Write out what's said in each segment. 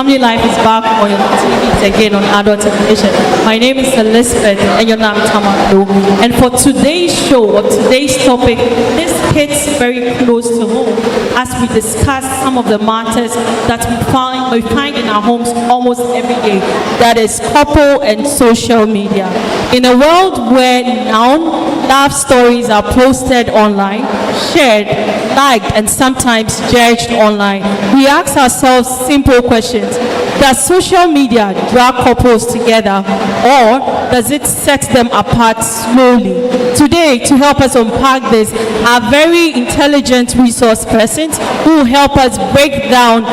Family Life is back on your TVs again on adult television. My name is Elizabeth and your name is Tamakloe. And for today's show, or today's topic, this hits very close to home as we discuss some of the matters that we find in our homes almost every day. That is couple and social media. In a world where now love stories are posted online, shared, liked, and sometimes judged online, we ask ourselves simple questions. Does social media drag couples together, or does it set them apart slowly? Today, to help us unpack this, are very intelligent resource persons who will help us break down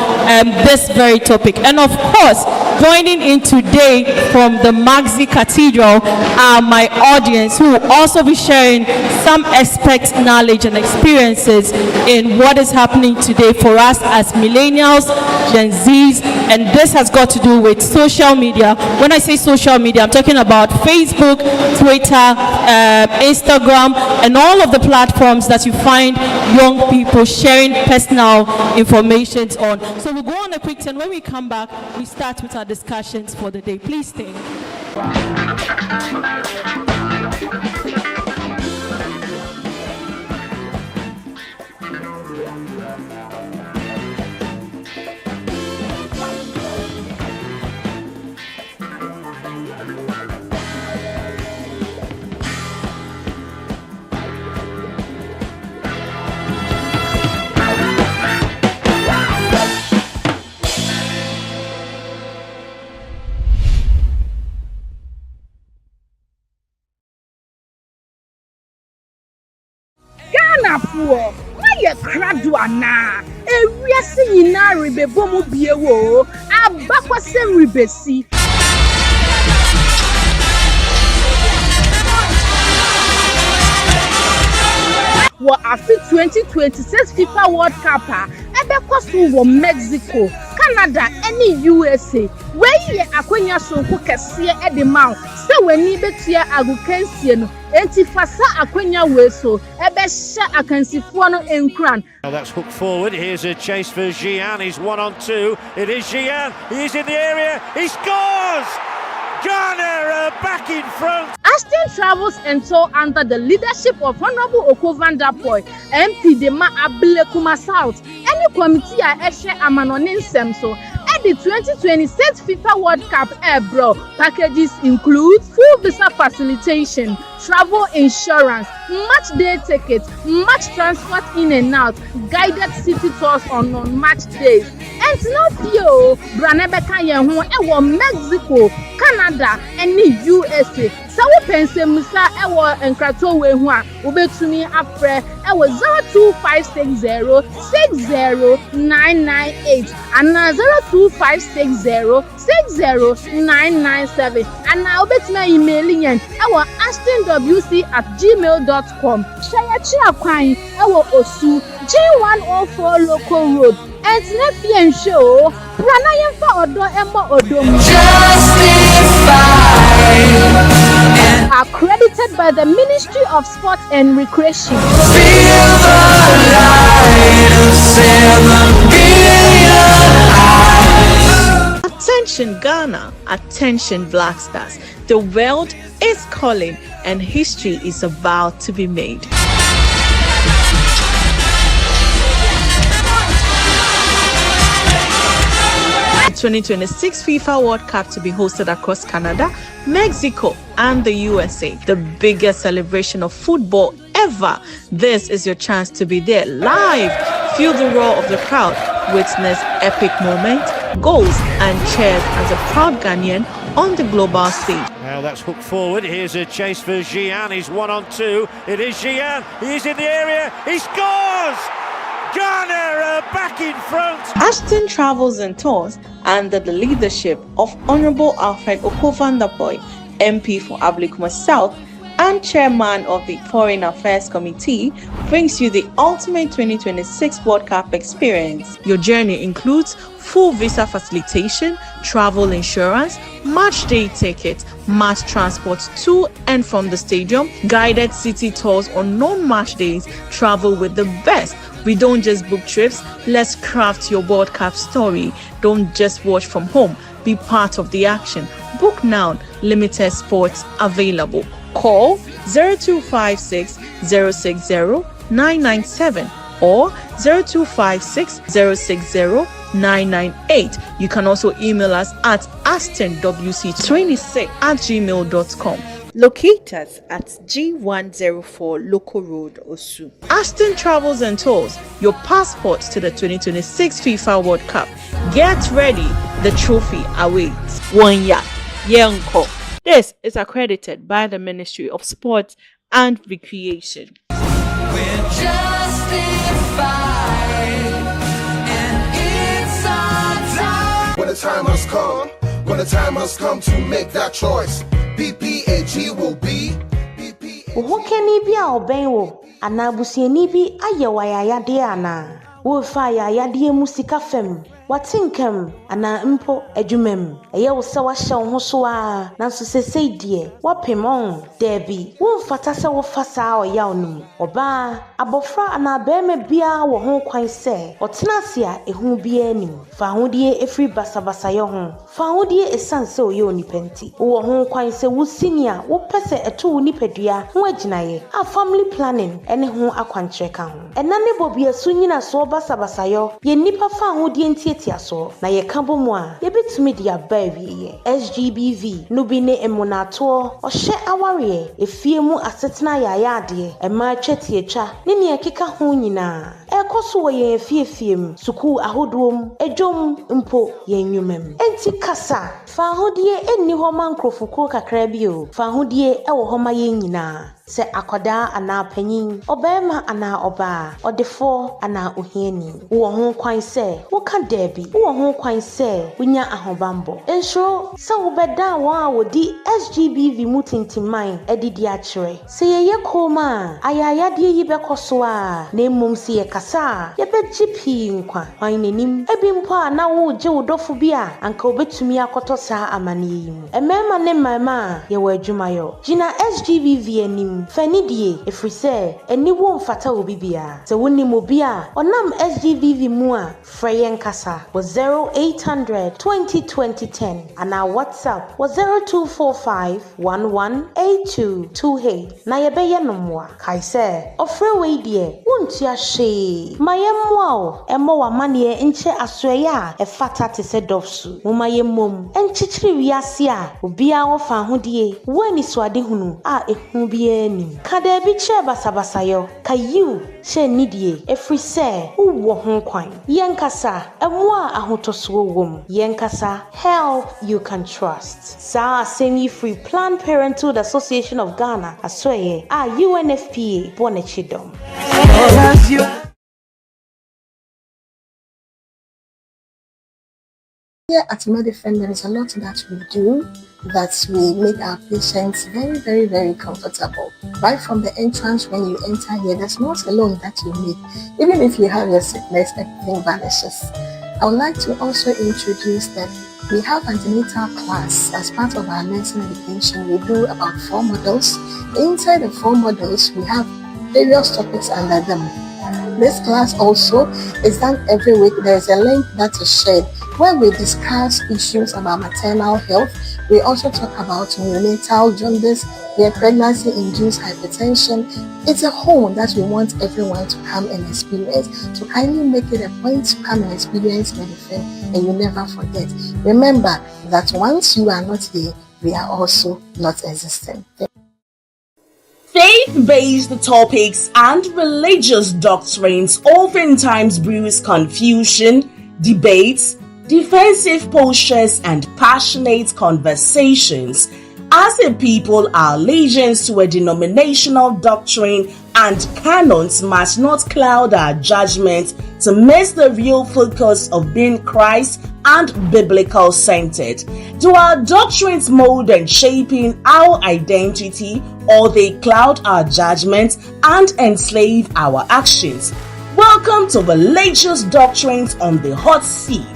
this very topic. And of course, joining in today from the Maxi Cathedral are my audience, who will also be sharing some expert knowledge and experiences in what is happening today for us as millennials, Gen Zs, and this has got to do with social media. When I say social media, I'm talking about Facebook, Twitter, Instagram, and all of the platforms that you find young people sharing personal information on. So we'll go on a quick turn. When we come back, we start with our discussions for the day. Please stay. Poor, why a craduana? A reassing in our rebebomu biewo, a bakwasem rebesi. What after 2026 FIFA World Cup, ebe kosu Mexico, Canada, any USA. Where ye akwenya sonko kese e de ma se wani betua agukansie no enti fasa akwenya weso ebe hye akansifo no enkran. Now that's hooked forward. Here's a chase for Gian. He's 1-on-2. It is Gian. He's in the area. He scores. Ghana back in front. Ashton travels and tour under the leadership of Honorable Okovandapoy, MP Dema Ablekuma South. Any committee a eshe amanonin semso. At the 2026 FIFA World Cup bro, packages include full visa facilitation, travel insurance, match day tickets, match transport in and out, guided city tours on non-match days. And no pio, Branebeka Yehu, ewo Mexico, Canada, and the USA. So we pense Musa ewo enkrato we hu a obetumi afre ewo 02560 60998 and 02560 60997 and now obetumi emailing yen ewo ashtonwc@gmail.com. Share akwan ewo Osu G104 local road. And Nefian show, Pranayan for Odo Emma Odom. Accredited by the Ministry of Sport and Recreation. Feel the light of 7 billion eyes. Attention Ghana, attention Black Stars. The world is calling and history is about to be made. 2026 FIFA World Cup to be hosted across Canada, Mexico, and the USA. The biggest celebration of football ever. This is your chance to be there live. Feel the roar of the crowd. Witness epic moments, goals, and cheers as a proud Ghanaian on the global stage. Now that's hooked forward. Here's a chase for Gian. He's 1-on-2. It is Gian. He's in the area. He scores! Ghana back in front. Ashton travels and tours under the leadership of Honorable Alfred Okovandapoy, MP for Ablekuma South, and chairman of the Foreign Affairs Committee, brings you the ultimate 2026 World Cup experience. Your journey includes full visa facilitation, travel insurance, match day tickets, mass transport to and from the stadium, guided city tours on non-match days, travel with the best. We don't just book trips, let's craft your World Cup story. Don't just watch from home, be part of the action. Book now, limited spots available. Call 0256 060 997 or 0256 060 998. You can also email us at astonwc26@gmail.com. Locate us at G104 Local Road, Osu. Aston Travels and Tours, your passport to the 2026 FIFA World Cup. Get ready, the trophy awaits. Wanya Yenko. This is accredited by the Ministry of Sport and Recreation. We're justified, and it's our time. When the time has come to make that choice, BPAG will be BPAG. Wokeni bi a oben wo anabusieni bi aye wayayade ana wo fa yayade mu sika fem watinkam ana mpo adwumam eye wo se wa hye wo so a nanso sesei de wapemon debi wo mfata se wo fasa oyaw num oba abofra ana bema bia wo ho kwan se otenase a ehu bia anim fa hodie efri basabasa ye ho fa hodie esanse oye onipenti wo ho kwan se wo senior wo pese eto wo nipadua ho aginaye a family planning ene ho akwankyereka ho enane bobia so nyina so basabasa yo ye nipa fa hodie ntiatiaso na ye kabo mu a ye betumi dia ba wiye SGBV no bi ne emunato ohye aware efie mu asetena ya ade ema twetiecha ne ne ekeka ho nyina ekoso wo ye fiefie mu suku ahodom ejom mpo ye nwumam enti kasa fa hodie enni ho mankrofoko kakra bi o fa hodie ewo ho ma ye nyina se akoda ana panyin obema ana oba odefo ana ohiani wo ho kwan se wo ka debi wo ho kwan se wonya ahobambo enso se wo beda wa wodi SGBV mutintiman edidi a kire se ye koma ayayade yi bekoso a na mmom se ye kasa ye begipi nkwa hwan nanim ebimpo a na wo je wodofo bi a anka obetumi akoto saa amane yi mu emema ne mama ye wa adwumayo gina SGBV anim fanidie efrise eni wo mfata obi bia se woni mo bia onam SGBV mu a freyen kasa was 0800 202010 and our WhatsApp was 0245118228 na yebeye nomwa kaise ofre we die wontua hye mayemwa o emo wa mane enche asoye a efata te se dofsu mo mayemmom enchichiri wiase a obia wo fa hodie wani swade hunu a ehu bia ni kada bi che basabasayo kayu che nidie efrise wo ho kwan yenkasa emwa ahotoso wom yenkasa help you can trust sa semi free Planned Parenthood Association of Ghana asoye a UNFPA bonachidom. Here at Medifend, there is a lot that we do that we make our patients very, very, very comfortable. Right from the entrance, when you enter here, there's not a loan that you need. Even if you have your sickness, everything vanishes. I would like to also introduce that we have antenatal class as part of our nursing education. We do about 4 modules. Inside the 4 modules, we have various topics under them. This class also is done every week. There is a link that is shared where we discuss issues about maternal health. We also talk about neonatal jaundice, their pregnancy-induced hypertension. It's a whole that we want everyone to come and experience. So kindly make it a point to come and experience Medifend, and you never forget. Remember that once you are not here, we are also not existing. Faith-based topics and religious doctrines oftentimes brews confusion, debates, defensive postures, and passionate conversations. As a people, our allegiance to a denominational doctrine and canons must not cloud our judgment to miss the real focus of being Christ and biblical centered. Do our doctrines mold and shaping our identity, or they cloud our judgment and enslave our actions? Welcome to Religious Doctrines on the Hot Seat,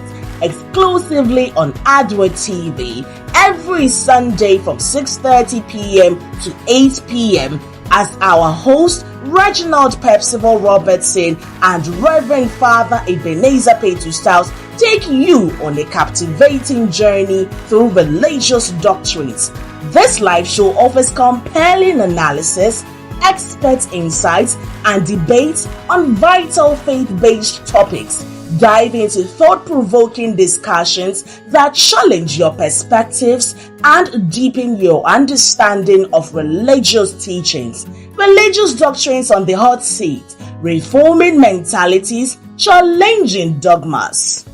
exclusively on Adward TV, every Sunday from 6:30 p.m. to 8 p.m. as our host Reginald Percival Robertson and Reverend Father Ebenezer Petustaus take you on a captivating journey through religious doctrines. This live show offers compelling analysis, expert insights, and debates on vital faith-based topics. Dive into thought-provoking discussions that challenge your perspectives and deepen your understanding of religious teachings. Religious Doctrines on the Hot Seat, reforming mentalities, challenging dogmas.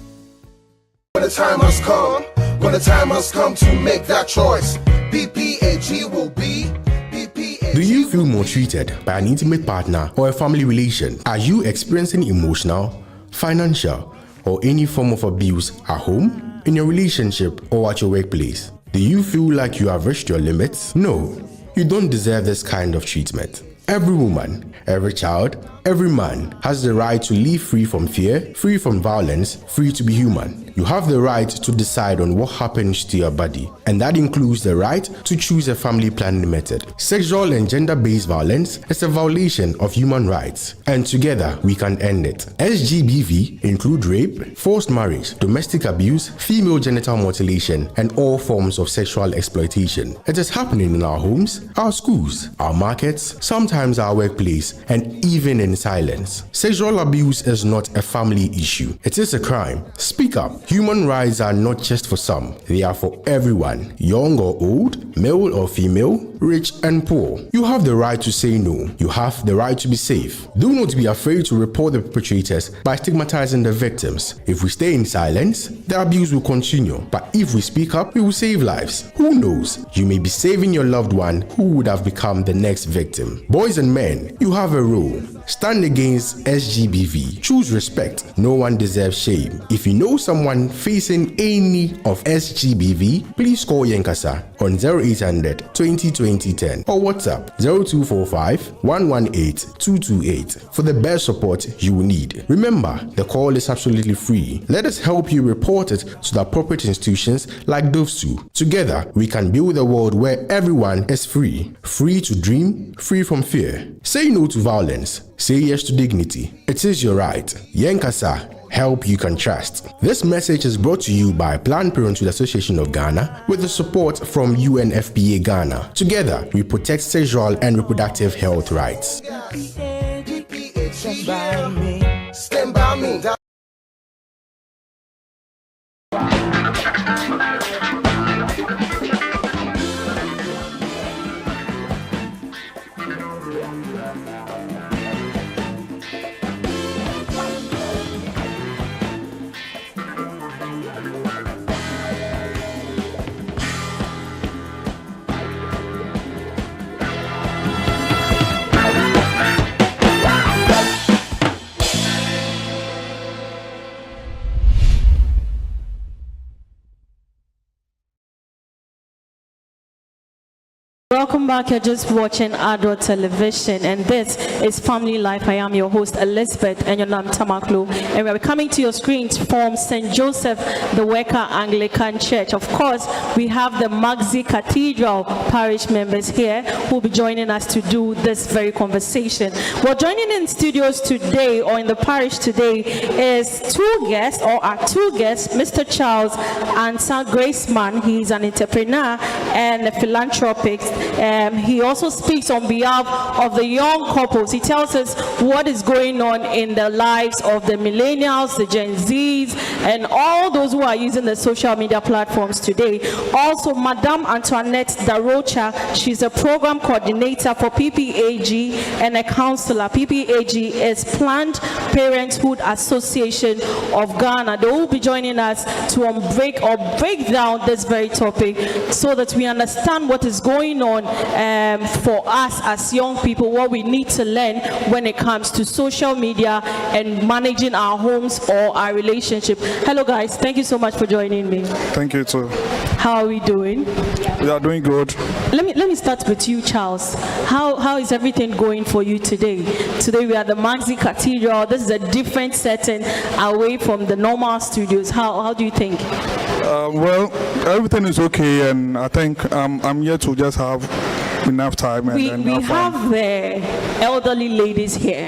When the time has come to make that choice, PPAG will be PPAG. Do you feel maltreated by an intimate partner or a family relation? Are you experiencing emotional, financial, or any form of abuse at home, in your relationship, or at your workplace? Do you feel like you have reached your limits? No, you don't deserve this kind of treatment. Every woman, every child, every man has the right to live free from fear, free from violence, free to be human. You have the right to decide on what happens to your body, and that includes the right to choose a family planning method. Sexual and gender-based violence is a violation of human rights, and together we can end it. SGBV include rape, forced marriage, domestic abuse, female genital mutilation, and all forms of sexual exploitation. It is happening in our homes, our schools, our markets, sometimes our workplace, and even in silence. Sexual abuse is not a family issue. It is a crime. Speak up. Human rights are not just for some. They are for everyone, young or old, male or female, rich and poor. You have the right to say no. You have the right to be safe. Do not be afraid to report the perpetrators by stigmatizing the victims. If we stay in silence, the abuse will continue. But if we speak up, we will save lives. Who knows? You may be saving your loved one who would have become the next victim. Boys and men, you have a role. Stand against SGBV. Choose respect. No one deserves shame. If you know someone facing any of SGBV, please call Yenkasa on 0800 20 20 10 or WhatsApp 0245 118 228 for the best support you will need. Remember, the call is absolutely free. Let us help you report it to the appropriate institutions like DOVSU. Together, we can build a world where everyone is free. Free to dream, free from fear. Say no to violence. Say yes to dignity. It is your right. Yenkasa. Help you can trust. This message is brought to you by Planned Parenthood Association of Ghana with the support from UNFPA Ghana. Together, we protect sexual and reproductive health rights. Stand by me. Stand by me. Welcome back. You're just watching Adult Television, and this is Family Life. I am your host, Elizabeth, and your name, Tamakloe. And we're coming to your screens from St. Joseph, the Worker Anglican Church. Of course, we have the Magzi Cathedral parish members here who will be joining us to do this very conversation. Well, joining in studios today, or in the parish today, is two guests, Mr. Charles Ansah Graceman. He's an entrepreneur and a philanthropist. he also speaks on behalf of the young couples. He tells us what is going on in the lives of the millennials, the Gen Zs, and all those who are using the social media platforms today. Also, Madame Antoinette Darocha, she's a program coordinator for PPAG and a counselor. PPAG is Planned Parenthood Association of Ghana. They will be joining us to break down this very topic so that we understand what is going on for us as young people, what we need to learn when it comes to social media and managing our homes or our relationship. Hello guys, thank you so much for joining me. Thank you too. How are we doing? We are doing good. Let me start with you, Charles. How is everything going for you today? Today we are at the Maxi Cathedral. This is a different setting away from the normal studios. How do you think? Well, everything is okay, and I think I'm here to just have enough time and we have the elderly ladies here.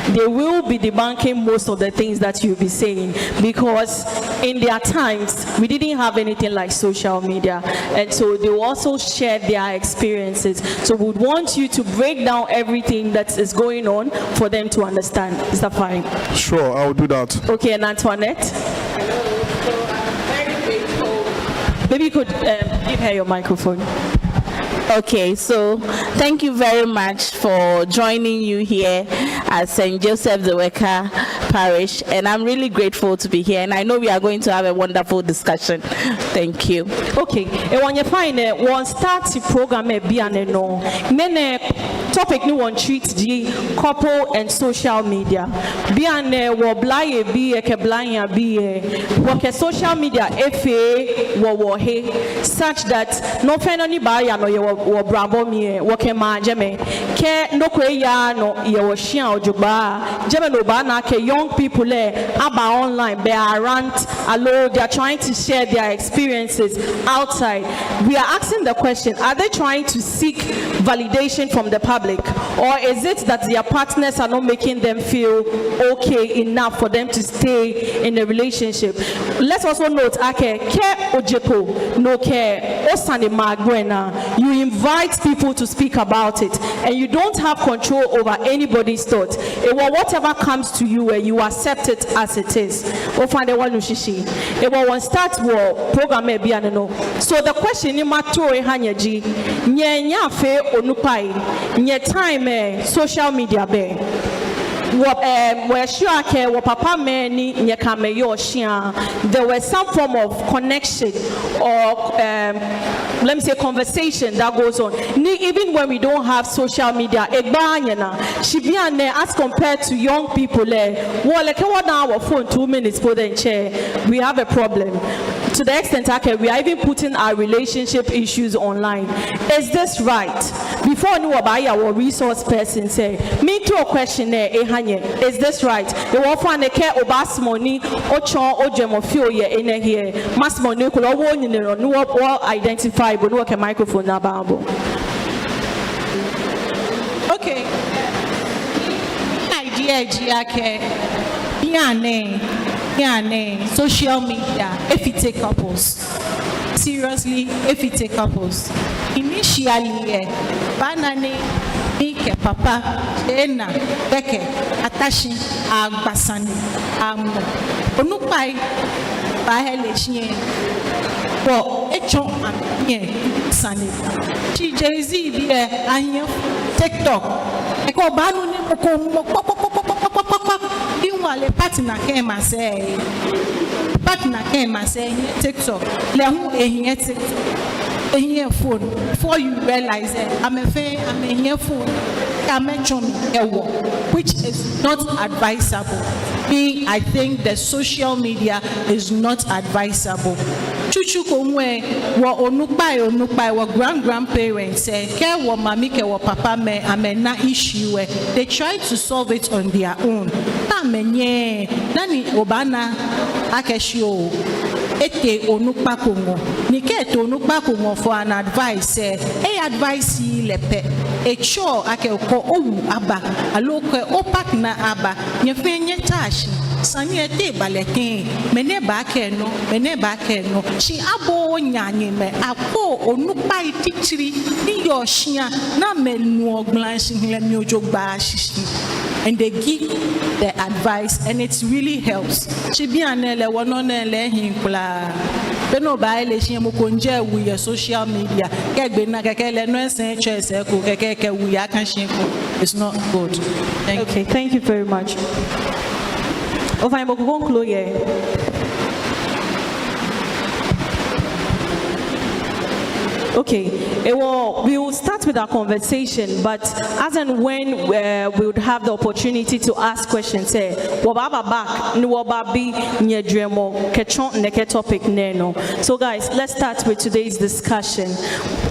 They will be debunking most of the things that you'll be saying, because in their times we didn't have anything like social media, and so they will also share their experiences. So we would want you to break down everything that is going on for them to understand. Is that fine? Sure, I'll do that. Okay, and Antoinette? So I'm very grateful. Maybe you could give her your microphone. Okay, so thank you very much for joining you here at St. Joseph the Weka Parish, and I'm really grateful to be here, and I know we are going to have a wonderful discussion. Thank you. Okay, and when you find one start the program no topic no one treat the couple and social media. Biane wo blaye bi e ke blanya bi wo ke social media efe wo he such that no fenoni ba ya no ye wo brabo mi wo ke ma jeme ke no kwe ya no ye wo hia ojugba jeme no ba na ke young people aba online they are rant alone, they are trying to share their experiences outside. We are asking the question, are they trying to seek validation from the public, or is it that their partners are not making them feel okay enough for them to stay in a relationship? Let's also note, you invite people to speak about it, and you don't have control over anybody's thoughts. Whatever comes to you, you accept it as it is. So the question is, nye time social media be where sure papa many there was some form of connection or let me say conversation that goes on. Even when we don't have social media, as compared to young people, our phone 2 minutes for the chair, we have a problem. To the extent we are even putting our relationship issues online. Is this right? Before you buy our resource person say, me to a question is this right? You want to care about money or chon or gemofio in here. Mass money could all identify but work a microphone now. Okay. Idea social media if you take couples seriously, if you take couples initially banane Ike papa ena beke atashi agbasani amno onupai bahele chie wo echo amye sani chi Jay-Z bi ahia TikTok eko banu ni ko inwale partner kema say TikTok le hu ehia TikTok ehia phone before you realize I'm a phone which is not advisable. I think the social media is not advisable. Chuchu komwe wa onupai wa grandparents ke wa mami ke wa papa me amena issue they try to solve it on their own. Amenye nani obana akeshio ete onukpa kongo nike to onukpa kongo for an advice advice lepe echo ake ko owu aba aloke opak na aba nyefenye tashi Sani ete baleke mene ba ke no she abo nyanye me akọ onupa ititiri ni yoshia na menu oglansi mi ojogba shishi. And they give the advice, and it really helps. She be anele wanonele hinkula. Beno ba ele shi mo konje with your social media. Kegbe na kekele no sen chese ko kekeke we akan shinko. It's not good. Thank you very much. Ofan mo Tamakloe. Okay, well, we will start with our conversation, but as and when we would have the opportunity to ask questions, say, wababa back, nuwababi nyedremo, kechon neke topic neno. So guys, let's start with today's discussion.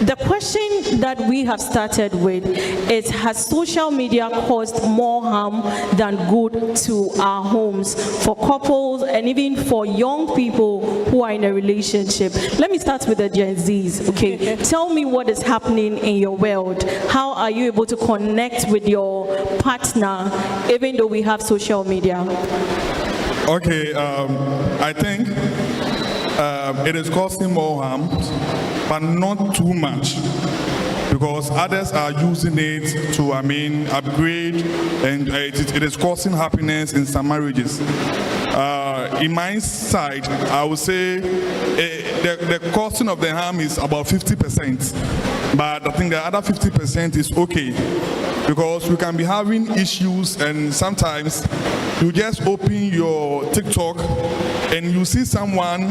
The question that we have started with is, has social media caused more harm than good to our homes, for couples and even for young people who are in a relationship? Let me start with the Gen Zs, okay? Tell me what is happening in your world. How are you able to connect with your partner even though we have social media? Okay, I think it is causing more harm, but not too much, because others are using it to, upgrade, and it is causing happiness in some marriages. In my side, I would say the costing of the harm is about 50%, but I think the other 50% is okay, because we can be having issues, and sometimes you just open your TikTok and you see someone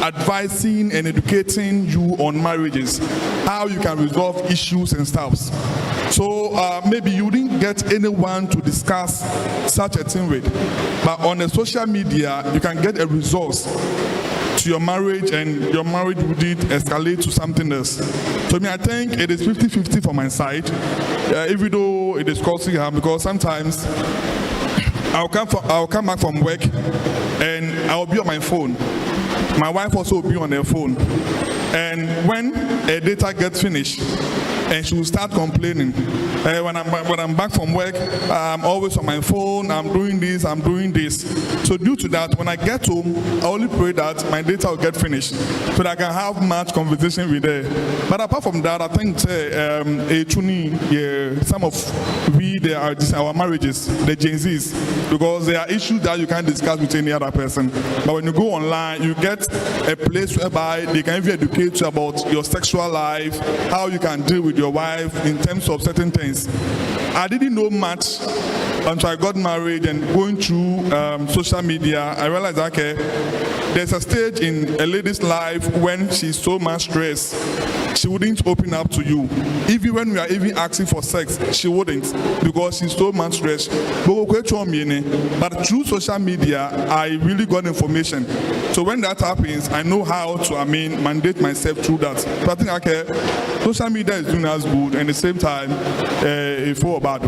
advising and educating you on marriages, how you can resolve issues and stuff. So maybe you didn't get anyone to discuss such a thing with, but on the social media you can get a resource to your marriage, and your marriage would escalate to something else. So I think it is 50-50 for my side, even though it is causing harm, because sometimes I'll come back from work and I'll be on my phone. My wife also will be on her phone. And when her data gets finished, and she will start complaining. When I'm back from work, I'm always on my phone, I'm doing this. So due to that, when I get home, I only pray that my data will get finished so that I can have much conversation with her. But apart from that, I think some of our marriages, the Gen Zs, because there are issues that you can't discuss with any other person. But when you go online, you get a place whereby they can even educate you about your sexual life, how you can deal with your wife in terms of certain things. I didn't know much until I got married, and going through social media, I realized, okay, there's a stage in a lady's life when she's so much stressed, she wouldn't open up to you. Even when we are even asking for sex, she wouldn't, because she's so much stressed. But through social media, I really got information. So when that happens, I know how to, mandate myself through that. So I think, okay, social media is doing us good, and at the same time, for bad.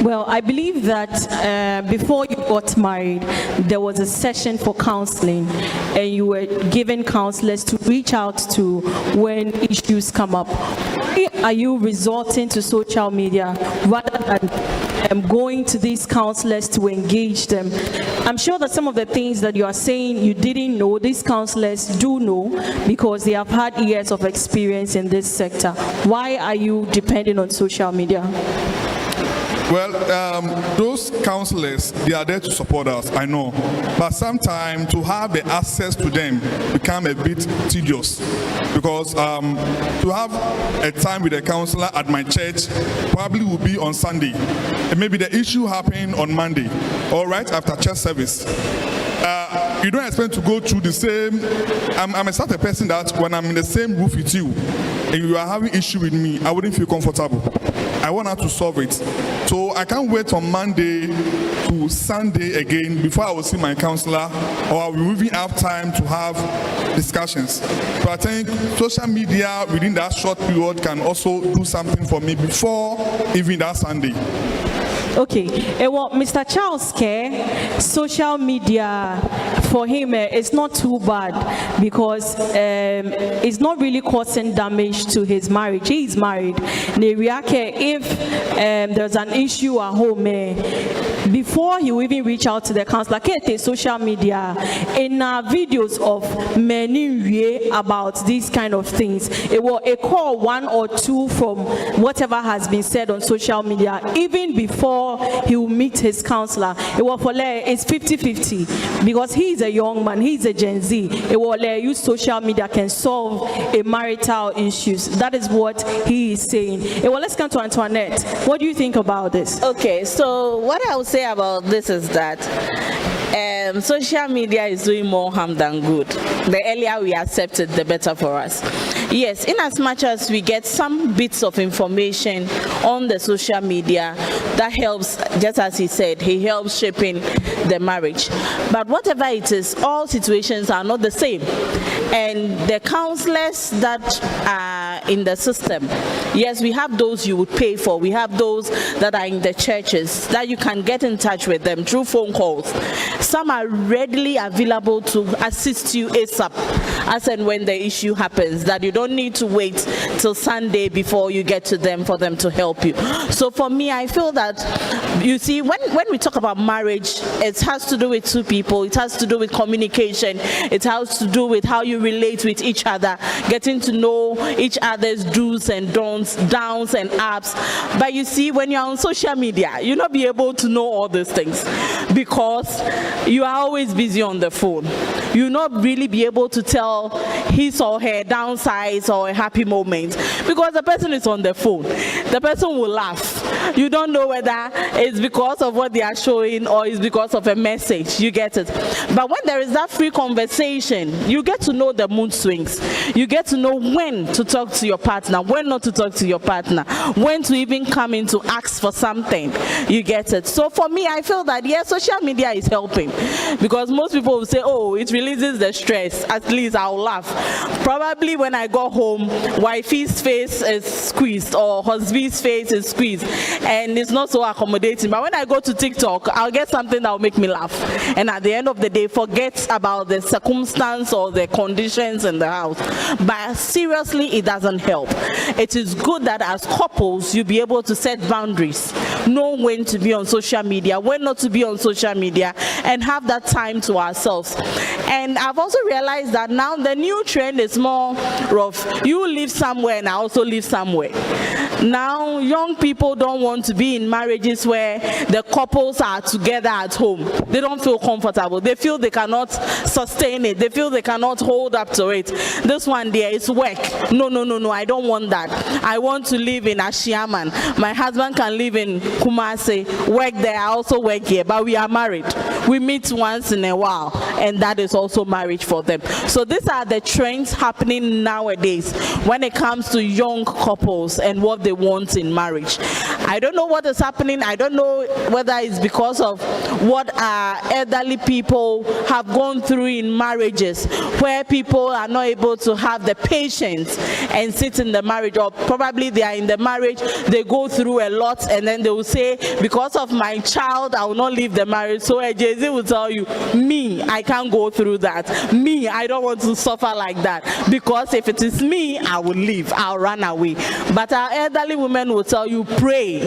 Well, I believe that before you got married, there was a session for counseling, and you were given counselors to reach out to when issues come up. Why are you resorting to social media rather than going to these counselors to engage them? I'm sure that some of the things that you are saying you didn't know, these counselors do know, because they have had years of experience in this sector. Why are you depending on social media? Well, those counselors, they are there to support us, I know. But sometimes to have the access to them become a bit tedious, because to have a time with a counselor at my church probably will be on Sunday. And maybe the issue happened on Monday, or right after church service. You don't expect to go through the same. I'm a sort of person that when I'm in the same roof with you and you are having issue with me, I wouldn't feel comfortable. I want her to solve it. So I can't wait from Monday to Sunday again before I will see my counselor, or I will even have time to have discussions. So I think social media within that short period can also do something for me before even that Sunday. Okay, well, Mr. Charles Kerr, social media for him it's not too bad because it's not really causing damage to his marriage. He is married. If there's an issue at home, before he will even reach out to the counselor, social media in videos of many about these kind of things. It will call 1 or 2 from whatever has been said on social media, even before he will meet his counselor. It will for it's 50-50 because he is a young man, he is a Gen Z. It will use social media can solve a marital issues. That is what he is saying. Well, let's come to Antoinette. What do you think about this? Okay, so what I would say about this is that social media is doing more harm than good. The earlier we accept it, the better for us. Yes, in as much as we get some bits of information on the social media, that helps, just as he said, he helps shaping the marriage. But whatever it is, all situations are not the same. And the counselors that are in the system, yes, we have those you would pay for. We have those that are in the churches that you can get in touch with them through phone calls. Some are readily available to assist you ASAP, as and when the issue happens, that you don't need to wait till Sunday before you get to them for them to help you. So for me, I feel that, you see, when we talk about marriage, it has to do with two people, it has to do with communication, it has to do with how you relate with each other, getting to know each other's do's and don'ts, downs and ups. But you see, when you're on social media, you'll not be able to know all these things because you are always busy on the phone. You'll not really be able to tell his or her downsides or a happy moment because the person is on the phone. The person will laugh. You don't know whether it's because of what they are showing or it's because of a message. You get it. But when there is that free conversation, you get to know the mood swings. You get to know when to talk to your partner, when not to talk to your partner, when to even come in to ask for something. You get it. So for me, I feel that yes, social media is helping because most people will say, oh, it releases the stress. At least I'll laugh. Probably when I go home, wifey's face is squeezed or husband's face is squeezed and it's not so accommodating. But when I go to TikTok, I'll get something that will make me laugh. And at the end of the day, forget about the circumstance or the conditions in the house. But seriously, it doesn't help. It is good that as couples, you be able to set boundaries, know when to be on social media, when not to be on social media, and have that time to ourselves. And I've also realized that now the new trend is more of you live somewhere and I also live somewhere. Now young people don't want to be in marriages where the couples are together at home. They don't feel comfortable. They feel they cannot sustain it. They feel they cannot hold up to it. This one there is work. No, I don't want that. I want to live in Ashiaman. My husband can live in Kumasi, work there, I also work here, but we are married. We meet once in a while, and that is also marriage for them. So these are the trends happening nowadays when it comes to young couples and what they want in marriage. I don't know what is happening. I don't know whether it's because of what our elderly people have gone through in marriages, where people are not able to have the patience and sit in the marriage, or probably they are in the marriage, they go through a lot, and then they will say, because of my child, I will not leave the marriage. So Jay-Z will tell you, me, I can't go through that. Me, I don't want to suffer like that. Because if it is me, I will leave. I'll run away. But our elderly women will tell you, pray.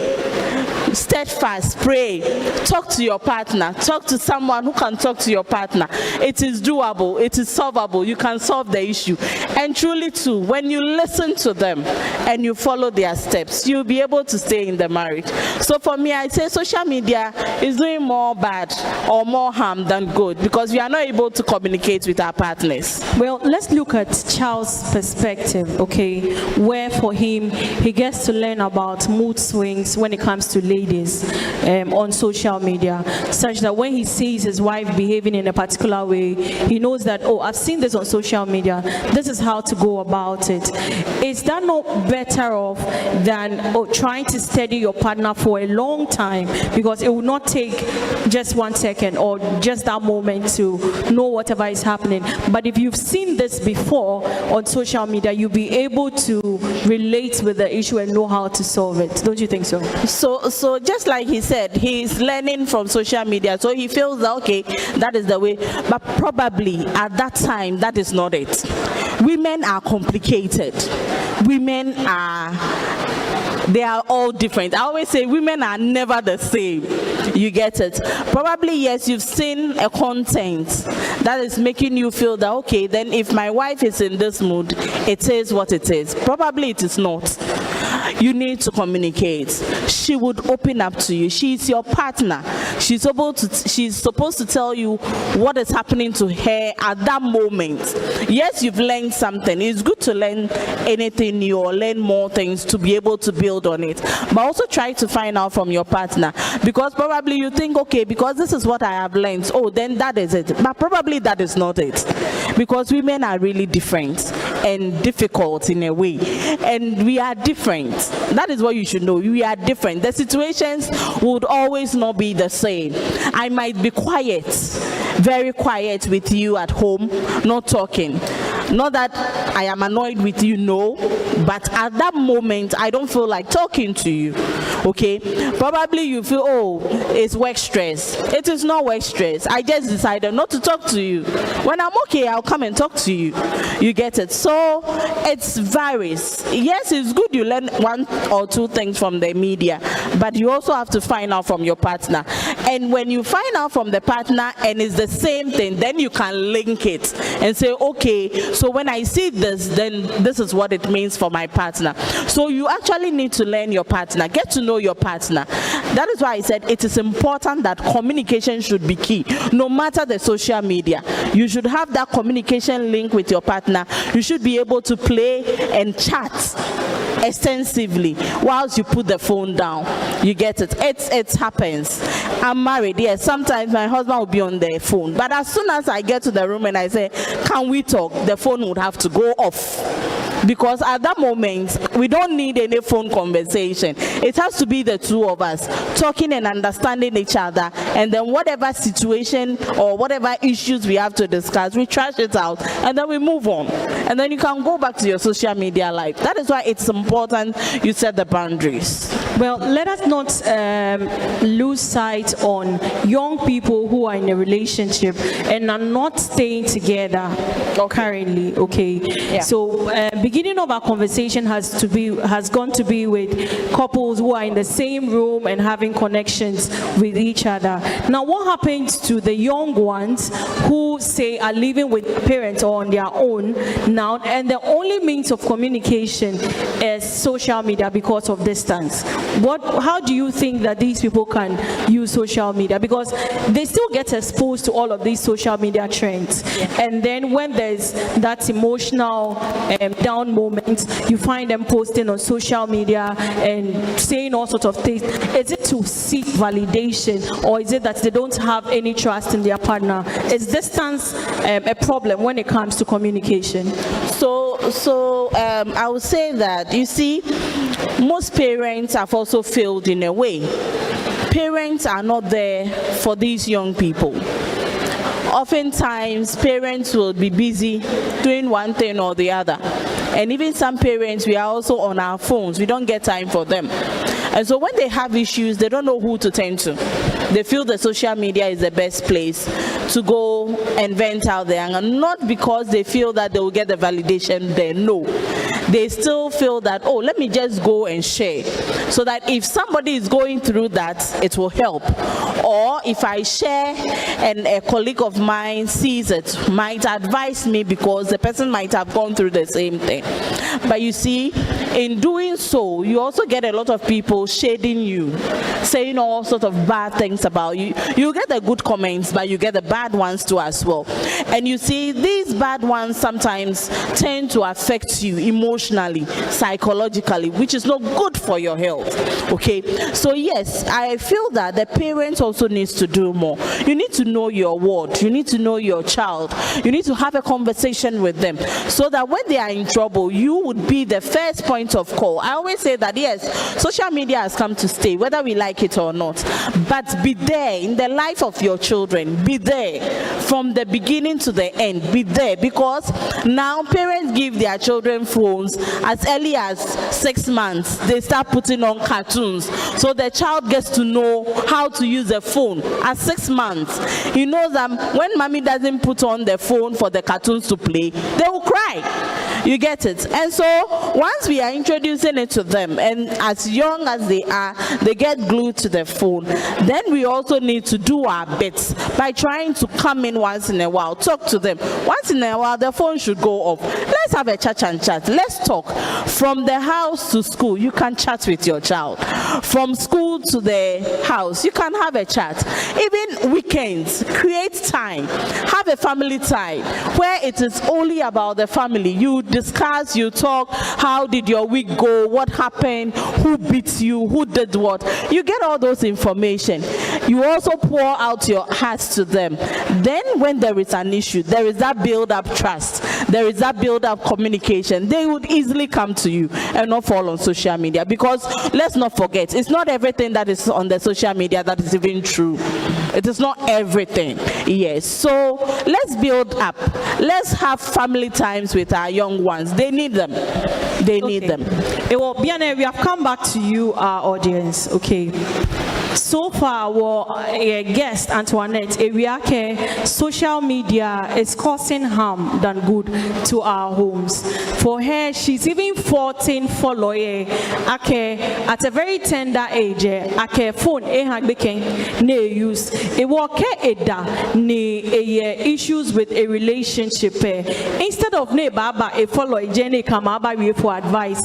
Steadfast, pray, talk to your partner, talk to someone who can talk to your partner. It is doable, it is solvable, you can solve the issue. And truly too, when you listen to them and you follow their steps, you'll be able to stay in the marriage. So for me, I say social media is doing more bad or more harm than good because we are not able to communicate with our partners. Well, let's look at Charles' perspective, okay, where for him, he gets to learn about mood swings when it comes to ladies on social media, such that when he sees his wife behaving in a particular way, he knows that, oh, I've seen this on social media, this is how to go about it. Is that not better off than trying to steady your partner for a long time, because it will not take just 1 second or just that moment to know whatever is happening. But if you've seen this before on social media, you'll be able to relate with the issue and know how to solve it. Don't you think so? So So just like he said, he's learning from social media. So he feels that, okay, that is the way. But probably at that time, that is not it. Women are complicated. Women they are all different. I always say women are never the same. You get it? Probably, yes, you've seen a content that is making you feel that, okay, then if my wife is in this mood, it is what it is. Probably it is not. You need to communicate. She would open up to you. She is your partner. She's supposed to tell you what is happening to her at that moment. Yes, you've learned something. It's good to learn anything new or learn more things to be able to build on it. But also try to find out from your partner, because probably you think, okay, because this is what I have learned, oh, then that is it. But probably that is not it, because women are really different and difficult in a way, and we are different. That is what you should know. We are different. The situations would always not be the same. I might be quiet, very quiet with you at home, not talking. Not that I am annoyed with you, no, but at that moment I don't feel like talking to you. Okay, probably you feel, oh, it's work stress. It is not work stress. I just decided not to talk to you. When I'm okay, I'll come and talk to you. You get it? So it's varies. Yes, it's good you learn one or two things from the media, but you also have to find out from your partner. And when you find out from the partner and it's the same thing, then you can link it and say, okay, so when I see this, then this is what it means for my partner. So you actually need to learn your partner, get to know your partner. That is why I said it is important that communication should be key. No matter the social media, you should have that communication link with your partner. You should be able to play and chat extensively whilst you put the phone down. You get it? It happens. I'm married, yes. Sometimes my husband will be on the phone, but as soon as I get to the room and I say, can we talk, the phone would have to go off. Because at that moment, we don't need any phone conversation. It has to be the two of us talking and understanding each other. And then whatever situation or whatever issues we have to discuss, we trash it out and then we move on. And then you can go back to your social media life. That is why it's important you set the boundaries. Well, let us not lose sight on young people who are in a relationship and are not staying together currently. Okay. Yeah. So beginning of our conversation has gone to be with couples who are in the same room and having connections with each other. Now, what happens to the young ones who say are living with parents or on their own now, and the only means of communication is social media because of distance? How do you think that these people can use social media? Because they still get exposed to all of these social media trends. Yeah. And then when there's that emotional down moment, you find them posting on social media and saying all sorts of things. Is it to seek validation, or is it that they don't have any trust in their partner? Is distance a problem when it comes to communication? So I would say that, you see, most parents have also failed in a way. Parents are not there for these young people. Oftentimes, parents will be busy doing one thing or the other. And even some parents, we are also on our phones. We don't get time for them. And so when they have issues, they don't know who to turn to. They feel the social media is the best place to go and vent out their anger. Not because they feel that they will get the validation there. No. They still feel that, oh, let me just go and share, so that if somebody is going through that, it will help. Or if I share and a colleague of mine sees it, might advise me because the person might have gone through the same thing. But you see, in doing so, you also get a lot of people shading you, saying all sorts of bad things about you. You get the good comments, but you get the bad ones too as well. And you see, these bad ones sometimes tend to affect you emotionally, psychologically, which is not good for your health. Okay, so yes, I feel that the parents also needs to do more. You need to know your word. You need to know your child. You need to have a conversation with them, so that when they are in trouble, you would be the first point point of call. I always say that yes, social media has come to stay, whether we like it or not. But be there in the life of your children. Be there from the beginning to the end. Be there, because now parents give their children phones as early as 6 months. They start putting on cartoons, so the child gets to know how to use a phone at 6 months. He knows that when mommy doesn't put on the phone for the cartoons to play, they will cry. You get it? And so once we are introducing it to them, and as young as they are, they get glued to the phone, then we also need to do our bits by trying to come in once in a while, talk to them. Once in a while, the phone should go off. Let's have a chat and chat. Let's talk. From the house to school, you can chat with your child. From school to the house, you can have a chat. Even weekends, create time. Have a family time where it is only about the family. You discuss, you talk, how did your week go, what happened, who beat you, who did what. You get all those information. You also pour out your hearts to them. Then when there is an issue, there is that build up trust, there is that build up communication. They would easily come to you and not fall on social media, because let's not forget, it's not everything that is on the social media that is even true. It is not everything. Yes, so let's build up. Let's have family times with our young ones. They need them. They need them. Well, Biane, we have come back to you, our audience. Okay. So far, our guest Antoinette, social media is causing harm than good to our homes. For her, she's even 14 followers. At a very tender age, phone ne use. Issues with a relationship. Instead of ne baba a follow jene kamaba we for advice.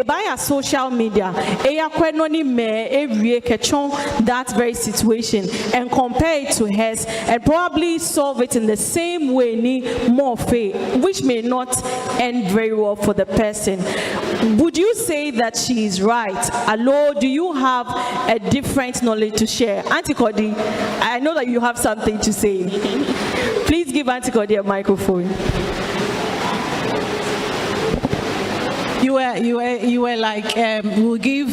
By social media, that very situation and compare it to hers and probably solve it in the same way, more fair, which may not end very well for the person. Would you say that she is right? Hello, do you have a different knowledge to share? Auntie Cody, I know that you have something to say. Please give Auntie Cody a microphone. You were like, we'll give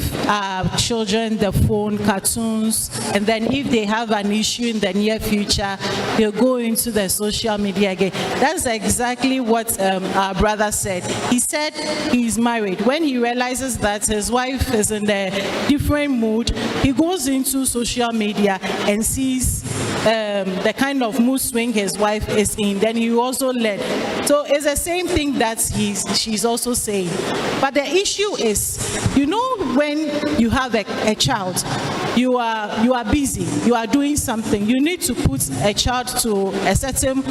children the phone, cartoons, and then if they have an issue in the near future, they'll go into the social media again. That's exactly what our brother said. He said he's married. When he realizes that his wife is in a different mood, he goes into social media and sees the kind of mood swing his wife is in. Then he also learn. So it's the same thing that she's also saying. But the issue is, when you have a child, you are busy, you are doing something, you need to put a child to a certain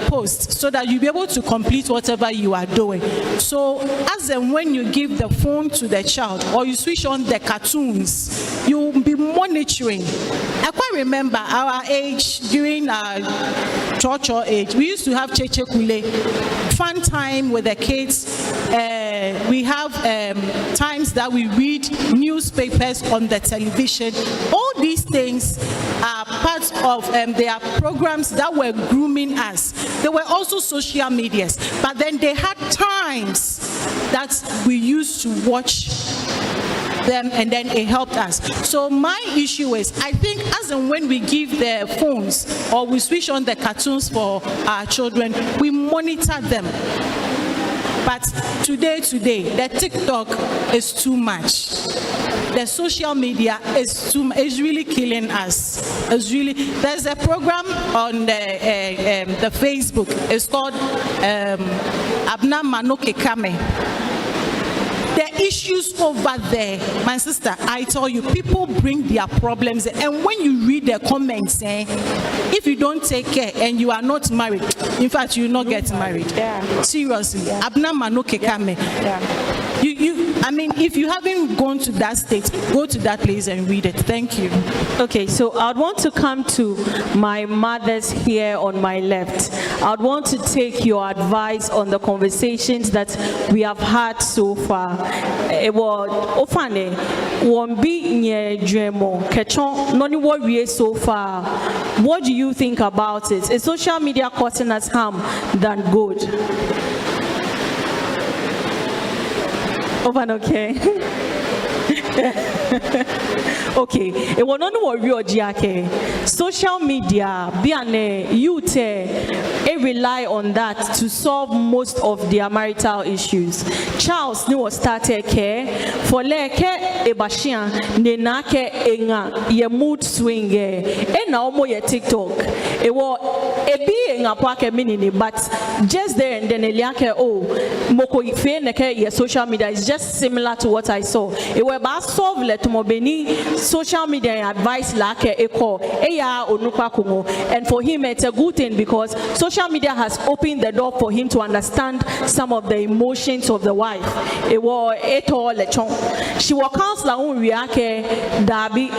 post so that you'll be able to complete whatever you are doing. So as and when you give the phone to the child or you switch on the cartoons, you'll be monitoring. I quite remember our age, during our church age, we used to have Cheche Kule, fun time with the kids. We have times that we read newspapers on the television. All these things are parts of their programs that were grooming us. They were also social medias, but then they had times that we used to watch them, and then it helped us. So my issue is, I think as and when we give the phones or we switch on the cartoons for our children, we monitor them. But today, the TikTok is too much. The social media is really killing us. There's a program on the Facebook. It's called Abna Manoke Kame. The issues over there, my sister, I tell you, people bring their problems, and when you read the comments, if you don't take care and you are not married, in fact, you will not get married. Yeah. Seriously. Abna Manoke Kame. Yeah. I mean, if you haven't gone to that state, go to that place and read it. Thank you. Okay, so I'd want to come to my mothers here on my left. I'd want to take your advice on the conversations that we have had so far. So far, what do you think about it? Is social media causing us harm than good? Open okay. Okay, it was not what real GK. Social media, be youth, rely on that to solve most of their marital issues. Charles knew what started care for leke ebashian nenake enga ye mood swing and now more ye TikTok. It was a being a pocket mini, but just there and then eliake oh moko ife neke ye social media is just similar to what I saw. It was about solve let mobeni social media advice like a call and for him it's a good thing because social media has opened the door for him to understand some of the emotions of the wife. It was she was counselor on reake dabi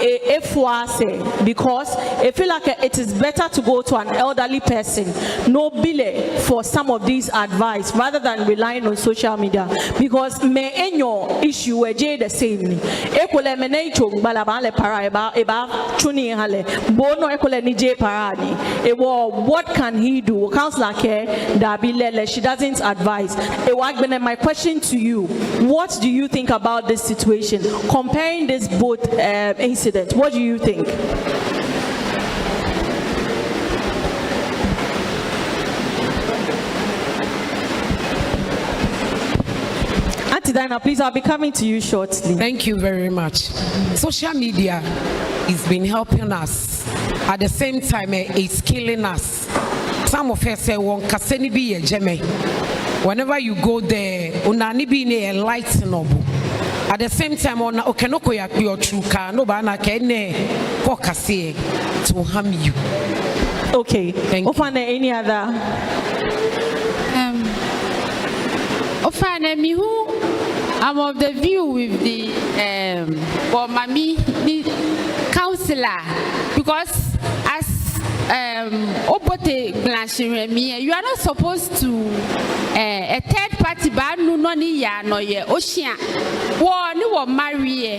because I feel like it is better to go to an elderly person no bile for some of these advice rather than relying on social media because me enyo issue the same ekole menaicho balabale para eba chuni hale bono ekole nije parani ewo what can he do counselor care dabi lele she doesn't advise my question to you, what do you think about this situation comparing this both incidents? What do you think? Dina, please, I'll be coming to you shortly. Thank you very much. Social media has been helping us. At the same time, it's killing us. Some of us say, "Kaseni be a jeme." Whenever you go there, unani be enlightenable. At the same time, on okenoko ya true no bana kene kokase to harm you. Okay. Thank you. Any other? I'm of the view with the mommy counselor because as Obote Blanchiremi, you are not supposed to a third party bad no ya no ye ocean war no marry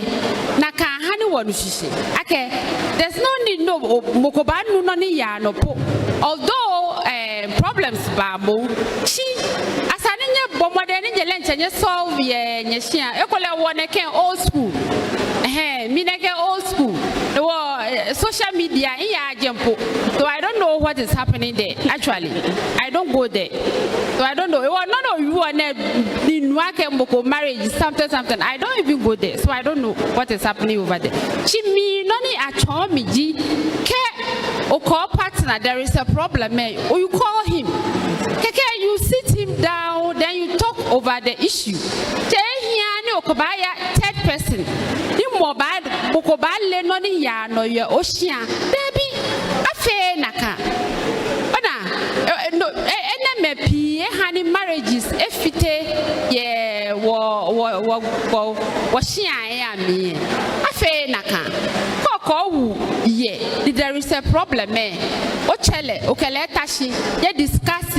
naka hani one okay there's no need no mokoba no ya no po although problems babo chi asanenye bomode ne lenche solve ye nyeshia ekole one ken old school me neke old school the social media in ya jempo so I don't know what is happening there actually I don't go there so I don't know none of you are in work marriage something I don't even go there so I don't know what is happening over there chimi noni achomi ji ke o call partner there is a problem or you call him keke you sit him down then you talk over the issue third person mobile bokobale no ni ya no ye ocean debi afe naka ona no ene mepi hani marriages efite ye wo shian ya mi afe naka koko wu ye there is a problem o chele okele tashi ye discuss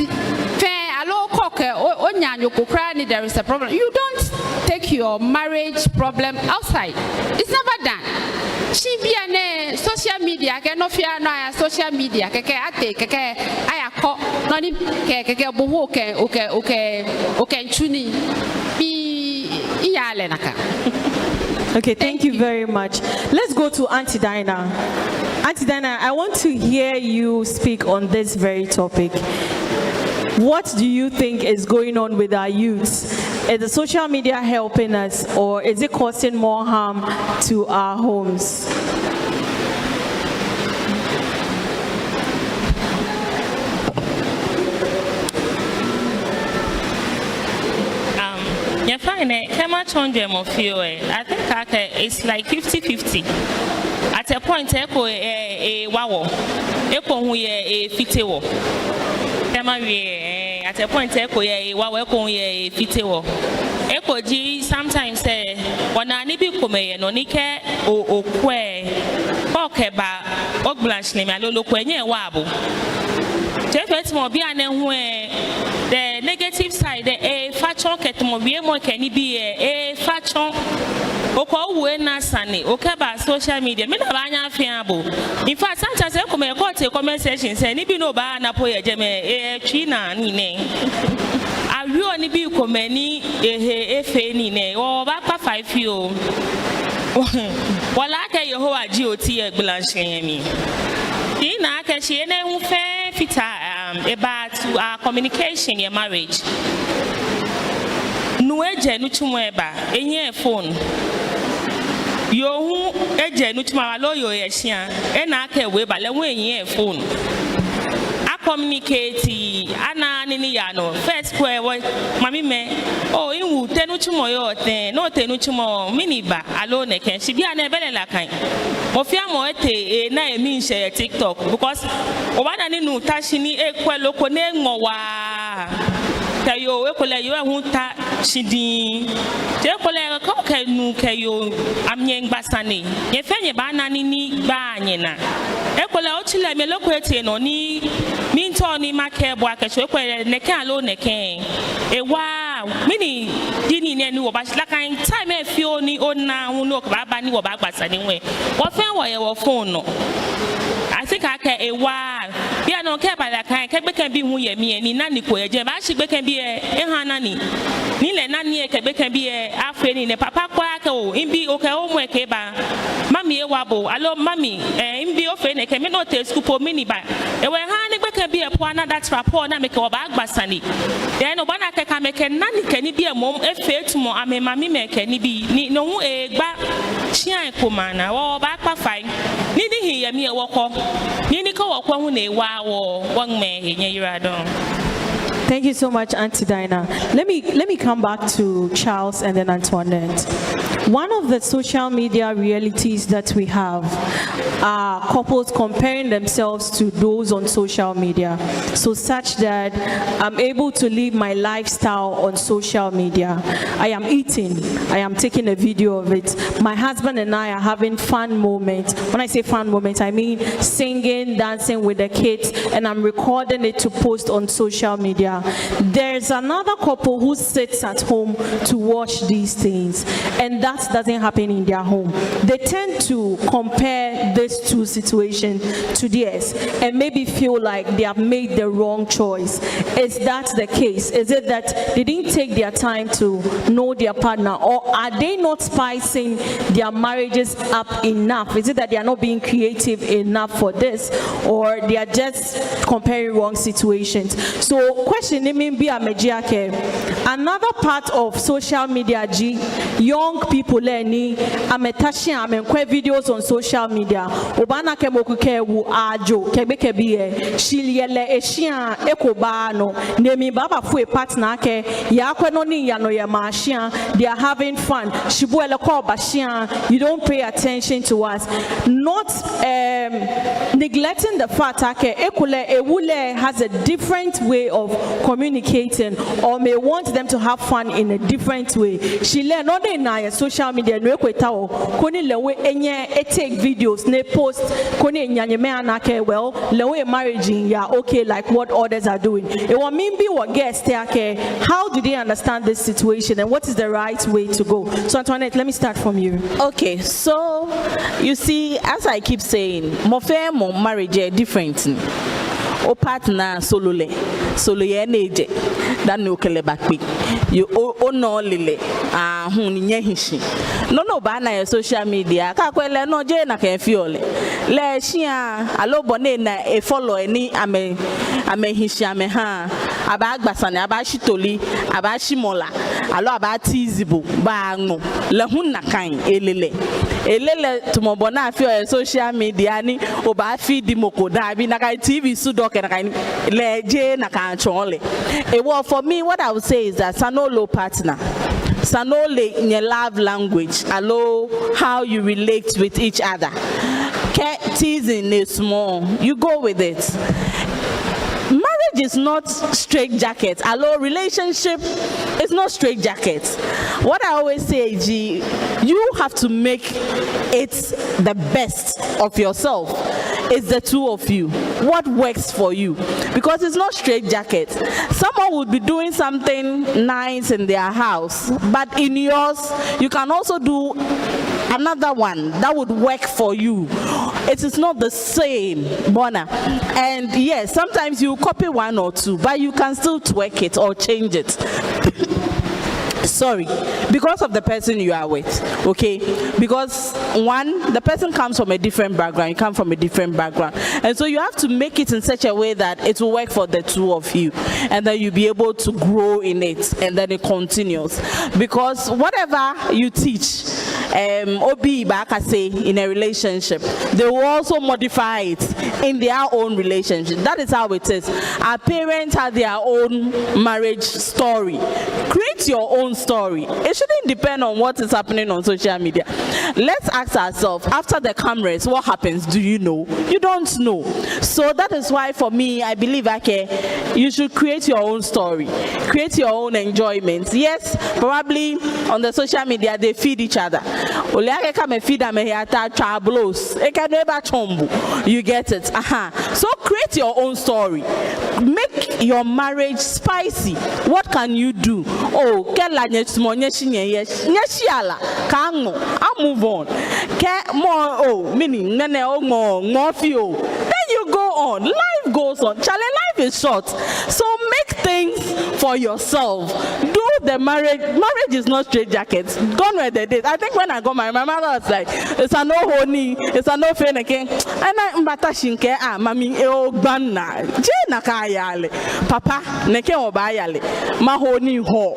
fe alo koke onyanyo kokra ni there is a problem you don't take your marriage problem outside. It's never done. She be an social media, can no fear no social media, keke ate, keke ayako, noni keke boho okay, chuni be iyale naka. Okay, thank you very much. Let's go to Auntie Dinah. Auntie Dinah, I want to hear you speak on this very topic. What do you think is going on with our youths? Is the social media helping us or is it causing more harm to our homes? You find it, how much on them of you? I think it's like 50-50. At a point, echo a wow, echo who a fitewo. At a point, echo a wow, echo a fitewo. Echo G sometimes say, when I need to come in on Ike or que, Okeba, Ogblash name, I look when you're wabble. Just more be an the negative side, a fashion ketomobie more can be a fashion. Oko wena sane okeba social media me na banya fiabo in fact sometimes I come a comment section say ni bi no ba na po ye jeme twi na ni ne awi oni bi komani efe ni ne o ba pa 5 yo wala ka Yehovah GOT e glanche mi ina ka she na hu fe fita about communication in marriage no eje nu chumo eba enye phone yo hu eje nu chuma lo yo ye hia e na aka we ba le hu enye phone a communicate ana ni ya no first square mami me oh inwu tenu chumo yo ten no tenu chumo mini ba alo ne ken si bia na ebele la kan mo fi amo ete na emi nse TikTok because obada ni nu tashi ni ekwelo ko ne ngowa kayo ekole yo ehun ta shidi te ekole ko kenu kayo amye ngbasane ye fenye ba na ni gba anyina ekole o chile me loko ete no ni mi nto ni make bo akacho ekole ne kan alo ne ken ewa mini dini ne ni wo ba la kan time e fi oni ona hu no ba ba ni wo ba gbasane we wo fen wo ye wo phone no I think I can a while. Be no care by that kind. Can be who ye me and nanny ko ye ba shi be can be a hanani. Ni le nanny ke can be a afeni ne papa kwa ko imbi o ka o mo ke ba. Mami e wabo. Allo mami imbi o fe ne ke me no te school po mini ba. E we hani be can be a po na that rapport na me ke ba agbasani. Then no bana ke ka me ke nanny ke ni bi e mom e fe to mo ame mami me ke ni bi ni no hu e gba chian ko mana wo ba pa fine. Ni ni hi ye me e wo ko. Thank you so much, Auntie Dinah. Let me come back to Charles and then Antoinette. One of the social media realities that we have are couples comparing themselves to those on social media, so such that I'm able to live my lifestyle on social media. I am eating, I am taking a video of it. My husband and I are having fun moments. When I say fun moments, I mean singing, dancing with the kids, and I'm recording it to post on social media. There's another couple who sits at home to watch these things, and that doesn't happen in their home. They tend to compare these two situations to theirs and maybe feel like they have made the wrong choice. Is that the case? Is it that they didn't take their time to know their partner, or are they not spicing their marriages up enough? Is it that they are not being creative enough for this, or they are just comparing wrong situations? So question another part of social media, young people learning videos on social media. Obana kemoku kewu ajo kebekebie shiliele eshia ekobano nemi baba fu a partner ke yakwe ni yano ya mashia. They are having fun. Shibuele ko bashia. You don't pay attention to us. Not neglecting the fact that ekule ewule has a different way of communicating, or may want them to have fun in a different way. She learn not in social media no ekwetao koni lewe enye take videos ne post koni nyanyeme anake well lewe marriage ya okay like what others are doing. It will mean be what guest okay. How do they understand this situation and what is the right way to go? So Antoinette, let me start from you. Okay, so you see, as I keep saying, mofe mo marriage different. O partner solo ye neje that no kele backpi you o no lile hun nye hishi no ba na social media ka kwele no je na kan fiole le hia alo bone na e follow ni ame hishi ame ha aba agbasane aba shitoli aba shimola alo aba tizibu ba no le hun na kan elele tumobo na fi social media ni o ba fi di mokoda bi na kai TV sudo ke na kai leje na kan chole. Well, for me, what I would say is that Sanolo partner. Sanole in your love language, allow how you relate with each other. Teasing is small, you go with it. Marriage is not straight jacket. Allow relationship is not straight jacket. What I always say, G, you have to make it the best of yourself. It's the two of you. What works for you? Because it's not straight jacket. Someone would be doing something nice in their house, but in yours, you can also do another one that would work for you. it is not the same, Bona. And yes, sometimes you copy one or two, but you can still tweak it or change it. Sorry, because of the person you are with, okay? Because one, the person comes from a different background, you come from a different background, and so you have to make it in such a way that it will work for the two of you, and then you'll be able to grow in it, and then it continues. Because whatever you teach, Obi Baka say in a relationship, they will also modify it in their own relationship. That is how it is. Our parents have their own marriage story. Create your own story. It shouldn't depend on what is happening on social media. Let's ask ourselves, after the cameras, what happens? Do you know? You don't know. So that is why for me, I believe, okay, you should create your own story. Create your own enjoyment. Yes, probably on the social media, they feed each other. You get it. So create your own story. Make your marriage spicy. What can you do? Oh, I'll move on. Meaning more feel. Then you go on. Life goes on. Life is short. So make things for yourself. Do the marriage. Marriage is not straight jackets. Gone where they did. I think when I got married, my mother was like, it's a no honey, it's a no fair again. And I mbatashinke mami banna. Jena kayale. Papa neke obayale. Mahoni ho.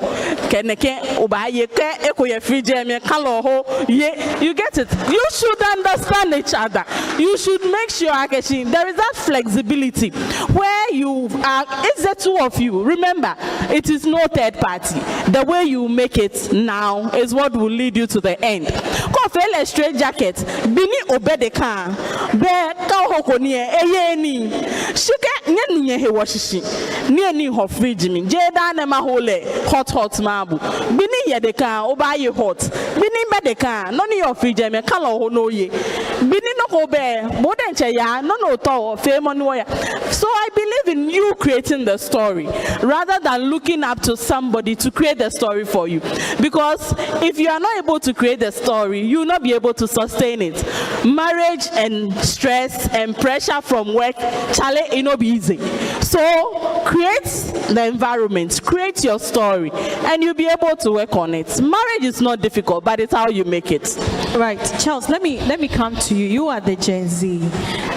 Keneke obaye ke ekoye frije me kalo ho. You get it. You should understand each other. You should make sure there is that flexibility where you are. It's the two of you. Remember, it is no third party. The way you make it now is what will lead you to the end. Kofele straight jacket, bini obedeka, be kahoko niye eyeni. Shike nye he washishi, nye ho fridge mi. Jeda ne mahole hot mabu. Bini yedeka obaye hot. Bini bedeka noni your fridge me kalo ho no ye. Bini no ko be bodenche ya no to fame on wire. So I believe in you creating the story rather than looking up to somebody to create the story for you. Because if you are not able to create the story, you will not be able to sustain it. Marriage and stress and pressure from work, it not be easy. So create the environment, create your story, and you'll be able to work on it. Marriage is not difficult, but it's how you make it. Right, Charles, let me come to you. You are the Gen Z.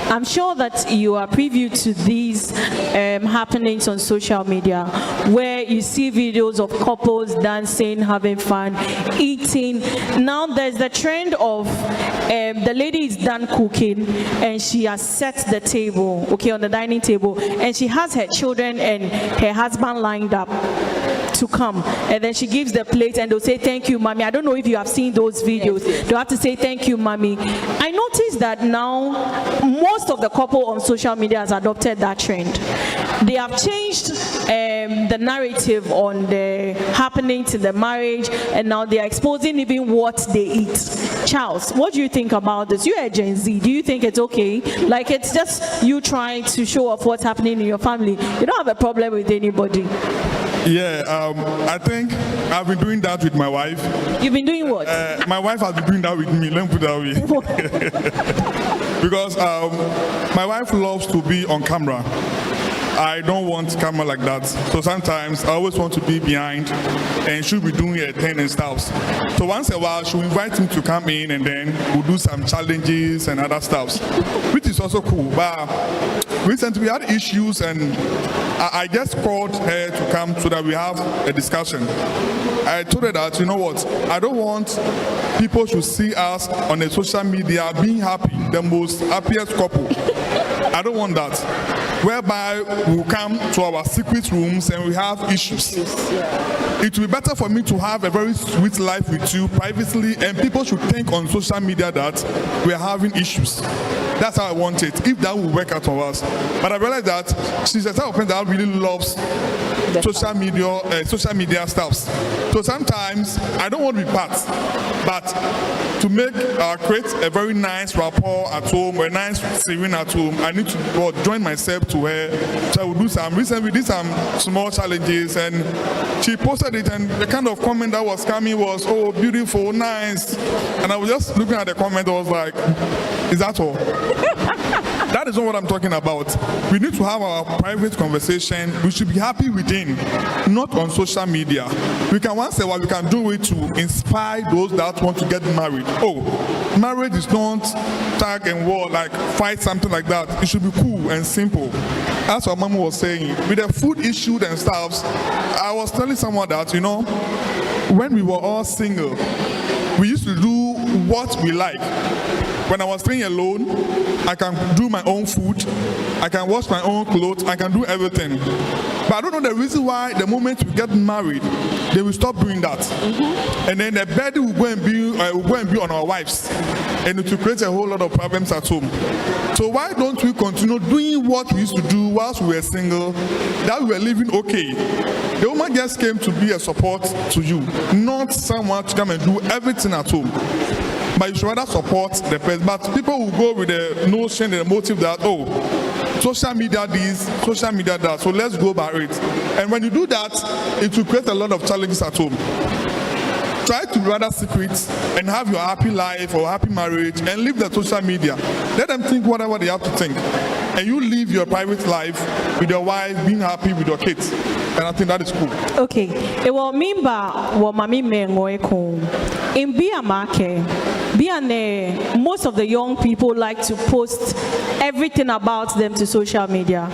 I'm sure that you are privy to these happenings on social media where you see videos of couples dancing, having fun, eating. Now there's the trend of the lady is done cooking and she has set the table, okay, on the dining table, and she has her children and her husband lined up to come, and then she gives the plate and they'll say thank you mommy. I don't know if you have seen those videos. Yes. They'll have to say thank you mommy. I noticed that now most of the couple on social media has adopted that trend. They have changed the narrative on the happenings in the marriage, and now they are exposing even what they eat. Charles, what do you think about this? You're a Gen Z. Do you think it's okay? Like it's just you trying to show off what's happening in your family. You don't have a problem with anybody. Yeah, I think I've been doing that with my wife. You've been doing what? My wife has been doing that with me. Let me put it that way. Because my wife loves to be on camera. I don't want camera like that. So sometimes I always want to be behind and she'll be doing her thing and stuff. So once in a while she'll invite me to come in and then we'll do some challenges and other stuff, which is also cool. But recently we had issues and I just called her to come so that we have a discussion. I told her that, you know what, I don't want people to see us on the social media being happy, the most happiest couple. I don't want that. Whereby we'll come to our secret rooms and we have issues. It will be better for me to have a very sweet life with you privately, and people should think on social media that we are having issues. That's how I want it, if that will work out for us. But I realize that she's the type of person that really loves social media stuff. So sometimes I don't want to be part, but to make create a very nice rapport at home, a nice serene at home, I need to join myself to to her. So I would do some. Recently, we did some small challenges, and she posted it, and the kind of comment that was coming was, "Oh, beautiful, nice." And I was just looking at the comment. I was like, "Is that all?" That is not what I'm talking about. We need to have our private conversation. We should be happy within, not on social media. We can once in a while, we can do it to inspire those that want to get married. Oh, marriage is not tag and war, like fight, something like that. It should be cool and simple. As our mama was saying, with the food issue and stuff, I was telling someone that, you know, when we were all single, we used to do what we like. When I was staying alone, I can do my own food, I can wash my own clothes, I can do everything. But I don't know the reason why the moment we get married, they will stop doing that. And then the burden will go and be on our wives. And it will create a whole lot of problems at home. So why don't we continue doing what we used to do whilst we were single, that we were living okay? The woman just came to be a support to you, not someone to come and do everything at home. But you should rather support the person. But people will go with the notion and the motive that, oh, social media this, social media that, so let's go by it. And when you do that, it will create a lot of challenges at home. Try to be rather secret and have your happy life or happy marriage and leave the social media. Let them think whatever they have to think. And you live your private life with your wife, being happy with your kids. And I think that is cool. Okay. It will mean what mami mengoeko. In Biamake, most of the young people like to post everything about them to social media.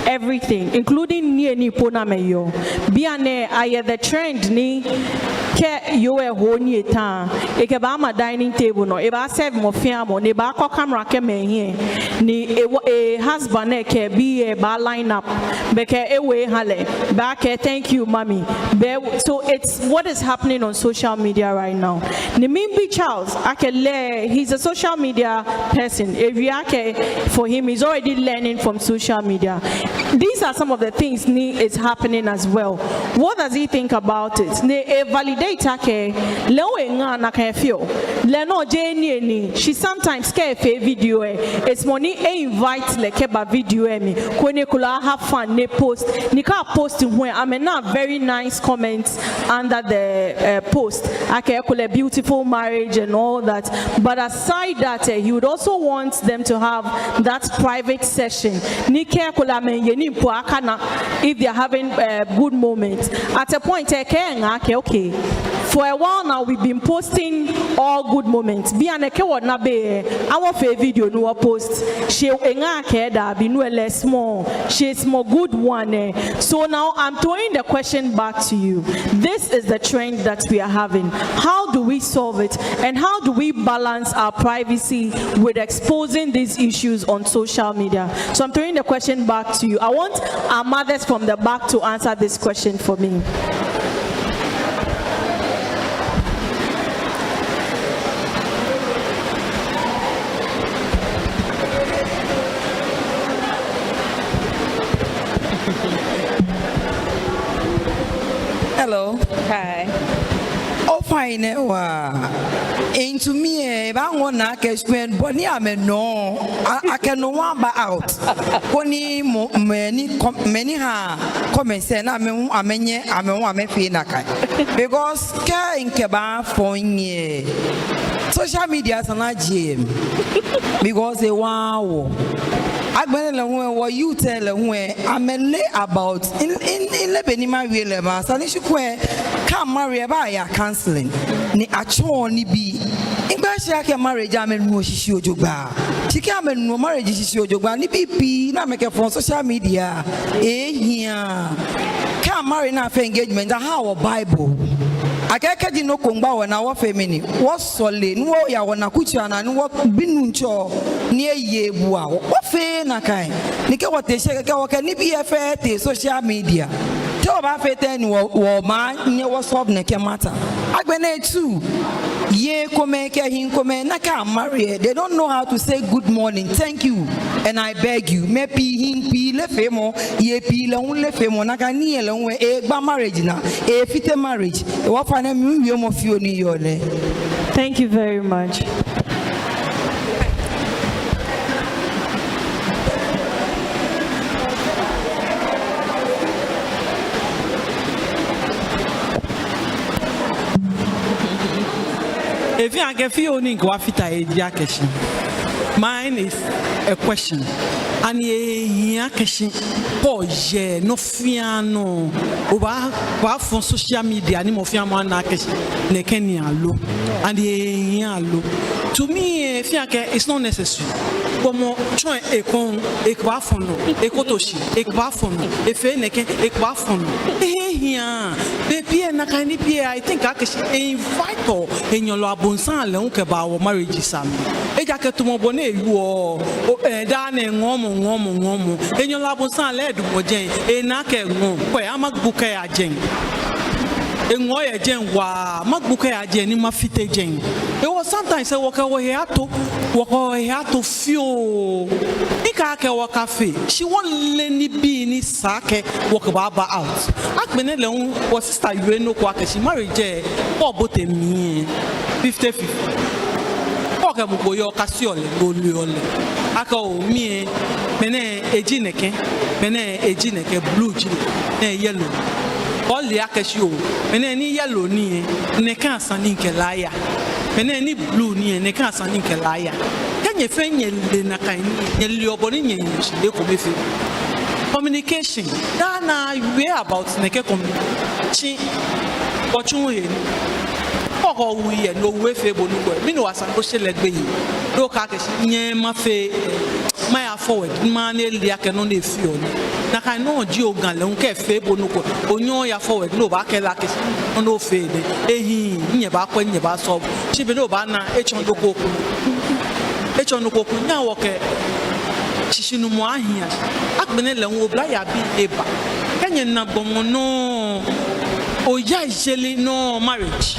Everything, including ni pona meyo. Biane aye the trend ni ke yo e ho ni etan. Eke ba ma dining table no. E ba serve mo fiamo. Ne ba ko camera ke me here. Ni e husband e ke be ba line up. Beke e we hale. Ba ke thank you mommy. So it's what is happening on social media right now. Nimimbi Charles, he's a social media person. For him, he's already learning from social media. These are some of the things is happening as well. What does he think about it? She sometimes care video. It's money invite like video me. Have fun. They post. Nika posting where I mean not very nice comments under the post. Beautiful marriage and all that. But aside that, he would also want them to have that private session. If they're having good moments. At a point, okay. For a while now, we've been posting all good moments. Our video no post. She's more good one. So now I'm throwing the question back to you. This is the trend that we are having. How do we solve it? And how do we balance our privacy with exposing these issues on social media? So I'm throwing the question back to you. I want our mothers from the back to answer this question for me. Hello. Hi. Oh, fine. Into me, I want to spend money. I can no one but out. Only many comments and I'm because care in Keba for social media is an gym because they wow. I what you tell when I'm lay about in Lebanima real and issue where come marry by counseling. Ni acho ni bi. In Basha marriage, I'm in Moshi Joba. She came in no marriage, she Joba, ni BP, na make from social media. Here. Come marry na for engagement, how a Bible. I can't no kumba when our family was solid. No, ya wana kuchana, no binuncho near ye bua. What fair na kai? Nika what they say, can be a fair social media. Tell about fair ten or man near what's up neke matter. I went too. Ye come him come naka marry. They don't know how to say good morning, thank you, and I beg you. Maybe him pile femo, ye pile only femo naka ni alone e ba marriage na e fite marriage. Thank you very much. If you can feel ni kwa fita edia keshi. Mine is a question. And ye keshi po je no fiano. Oba from social media ni mo fiamo na keshi ne Kenya lo. And ye lo. To me, it's not necessary. Como try ekon ekbafono ekotoshi ekbafono efe neke ekbafono ehia baby na kind pie I think I can invite her in your abonsan le unke ba wo marriage sami eja ketumo bone ewu da na ngomo in your abonsan le du mojen e na ke ngon ko amagbuka ya jen enwo ye jen wa magbuka ya jen ni mafite jen e was sometimes waka wo hiato fio ika ke waka fe she won leni bi ni sake waka baba out akbene le wo sister you no kwa ke she marriage o bote mi 50-50 oke mu ko yo kasiole ole aka o mi mene ejineke blue jini yellow all the akashio mene ni yellow ni ne kan sani nke laya mene ni blue ni ne kan sani nke laya kanye fenye le na kan ni le oboni nye e ko mefe communication na we about ne ke chi ochun he oko we no we fe bonu ko mi no wasan ko shele gbe yi do ka ke nye ma fe my forward man le ake no na fi oni na kan no ji ogan le nke fe bonu ko onyo ya forward no ba ke la ke no fe de ehi nye ba kwa nye ba so chi be no ba na echon do ko nya wo ke chishinu mo ahia agbene le wo bla ya bi eba kenye na bomo no oya jeli no marriage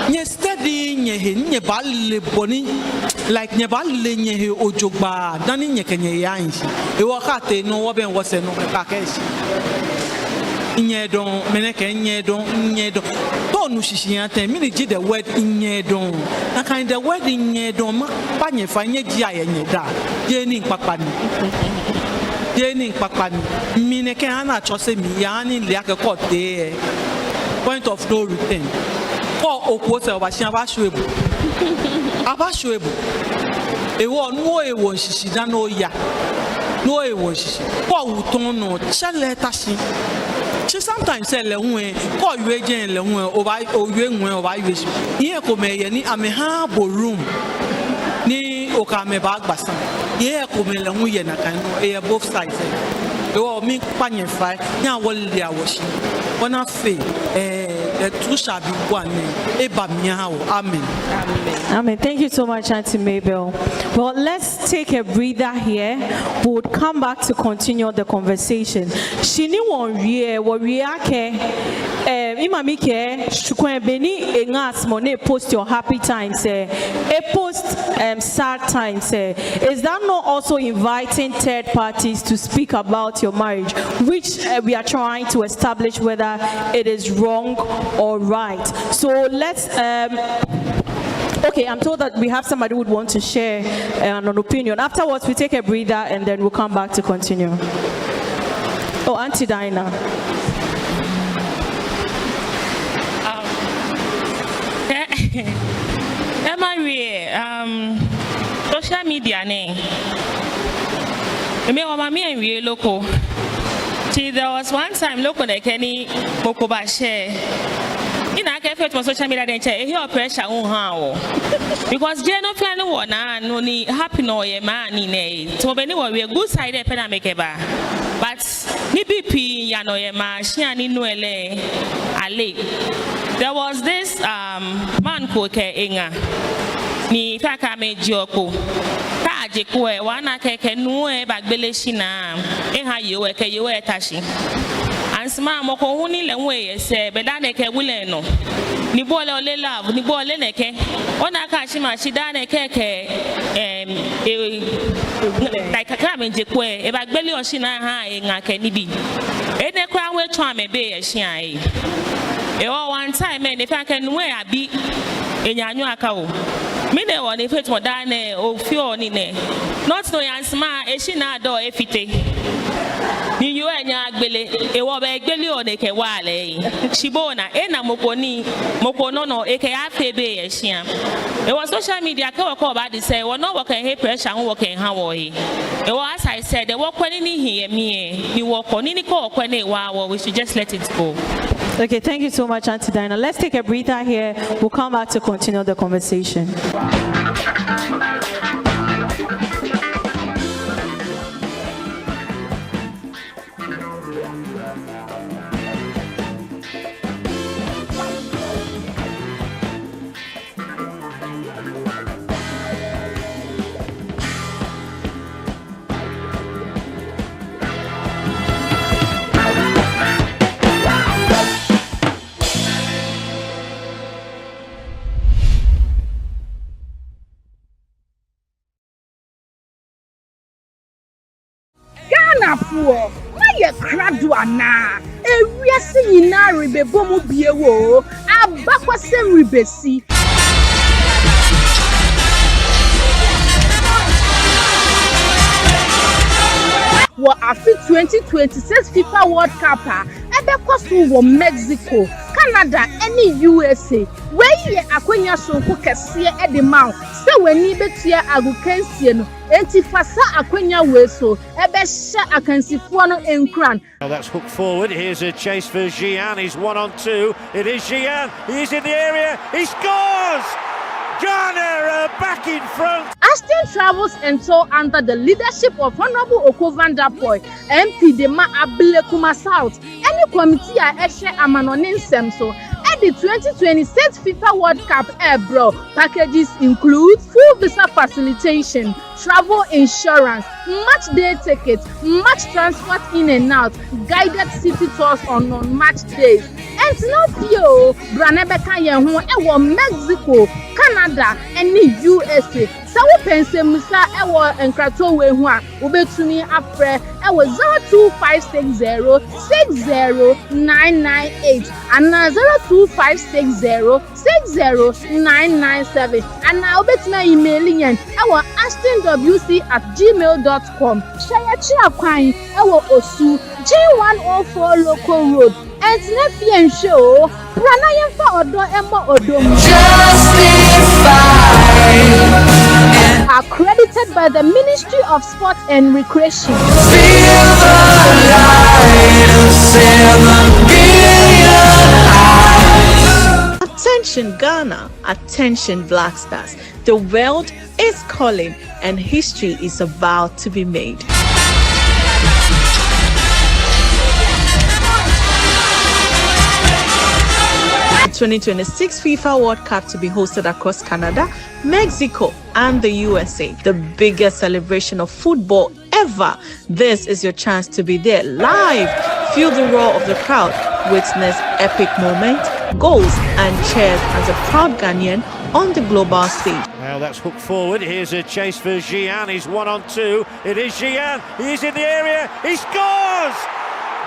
nye steady nye ba le boni like nye ba le nye ojogba dani nye kenye ya nshi e wo ka te no wo ben wo se no ka ka shi nye don meneke nye don to nu shishi ante mi ni ji the word nye don na kind the word nye don ma pa nye fa nye ji aye nye da je ni papani mi ne ke ana chose mi ya ni le akeko te point of no return ko okwo se oba shi aba shoebu ewo nu ewo shishi da no ya no ewo shishi ko wuton no chele tashi she sometimes say le hun ko yue gen le hun oba oyue hun oba yue shi iye ko me ye ni ame ha bo room ni o ka me ba gbasan iye ko me le hun ye na kan no e both sides e wo mi panye fa nya wo le awoshi wona fe two shall be one. Amen. Amen. Thank you so much, Auntie Mabel. Well, let's take a breather here. We would come back to continue the conversation. Shini won rie wo riake imamike shukwen beni engas mone post your happy times post sad times is that not also inviting third parties to speak about your marriage, which we are trying to establish whether it is wrong or right? So let's okay, I'm told that we have somebody who would want to share an opinion. Afterwards, we take a breather and then we'll come back to continue. Oh, Auntie Dinah. Social media name. Me local. There was one time local that Kenny Mokoba share. I can feel social media then here pressure on how because no plan one no ni happy no ye man in so anyway we good side e pena make ba but ni BP ya no ye ma shia ni no ele ale there was this man ko ke enga ni taka meji oko ka aje ko e wana keke nu e bagbele shi na e ha ye we ke ye we tashi ansma mo ko huni le nwe ye se be da ne ke wule no ni bole ole love ni bole ne ke ona ka shi ma shi da ne ke like ka menje ko e ba gbele o shi na ha e nga ke ni bi e ne kwa we twa me be ye shi ai e o one time me ne fa ke nwe abi enyanyu aka o me ne wɔ ne fit wɔ da ne ofi oni ne not no yansma e shi na do efite ni yo anya agbele e wo be gbele o ne ke wa le shibona e na mokono no e ke afe be ye hia e wo social media ka wo ko ba de say wo no wo kan he pressure wo kan ha wo he e wo as I said e wo kwani ni hie mi ni wo ko ni ko kwani wa wo we should just let it go. Okay, thank you so much, Auntie Dinah. Let's take a breather here. We'll come back to continue the conversation. Ghanafoɔ mayɛ krado anaa ewiase nyinaa rebɛbɔ mu bie wo abakɔsɛm rebɛsi wɔ afi 2026 FIFA World Cup a ɛbɛkɔ so wɔ Mexico, Canada ɛne USA. Wei yɛ akwanya sonko kɛseɛ ɛde ma wo sɛ w'ani bɛtua agokansie no enti fasa akwanya wei so ɛbɛhyɛ akansifoɔ no nkran. Now that's hooked forward. Here's a chase for Gian. He's 1-on-2. It is Gian. He's in the area. He scores! Ghana back in front. Ashton travels and tour under the leadership of Honorable Oko van der Poel, MP Dema Ablekuma South. Any committee a ɛhwɛ amanonin nsɛm so. At the 2026 FIFA World Cup bro, packages include full visa facilitation, travel insurance, match day tickets, match transport in and out, guided city tours on non-match days. And no few, Branebeka Yehu, Mexico, Canada, and the USA. So we pense Musa ewo enkrato we hu a obetumi afre ewo 02560609998 and 02560609997 and now obetumi email yen ewo ashtonwc@gmail.com. Share chia kwan ewo Osu G104 Local Road and Nefian Show Brana yemfa odo emmo odom. Accredited by the Ministry of Sport and Recreation. Attention Ghana, attention Black Stars. The world is calling and history is about to be made. 2026 FIFA World Cup to be hosted across Canada, Mexico, and the USA. The biggest celebration of football ever. This is your chance to be there live. Feel the roar of the crowd. Witness epic moments, goals, and cheers as a proud Ghanaian on the global stage. Now that's hooked forward. Here's a chase for Gian. He's 1-on-2. It is Gian. He's in the area. He scores!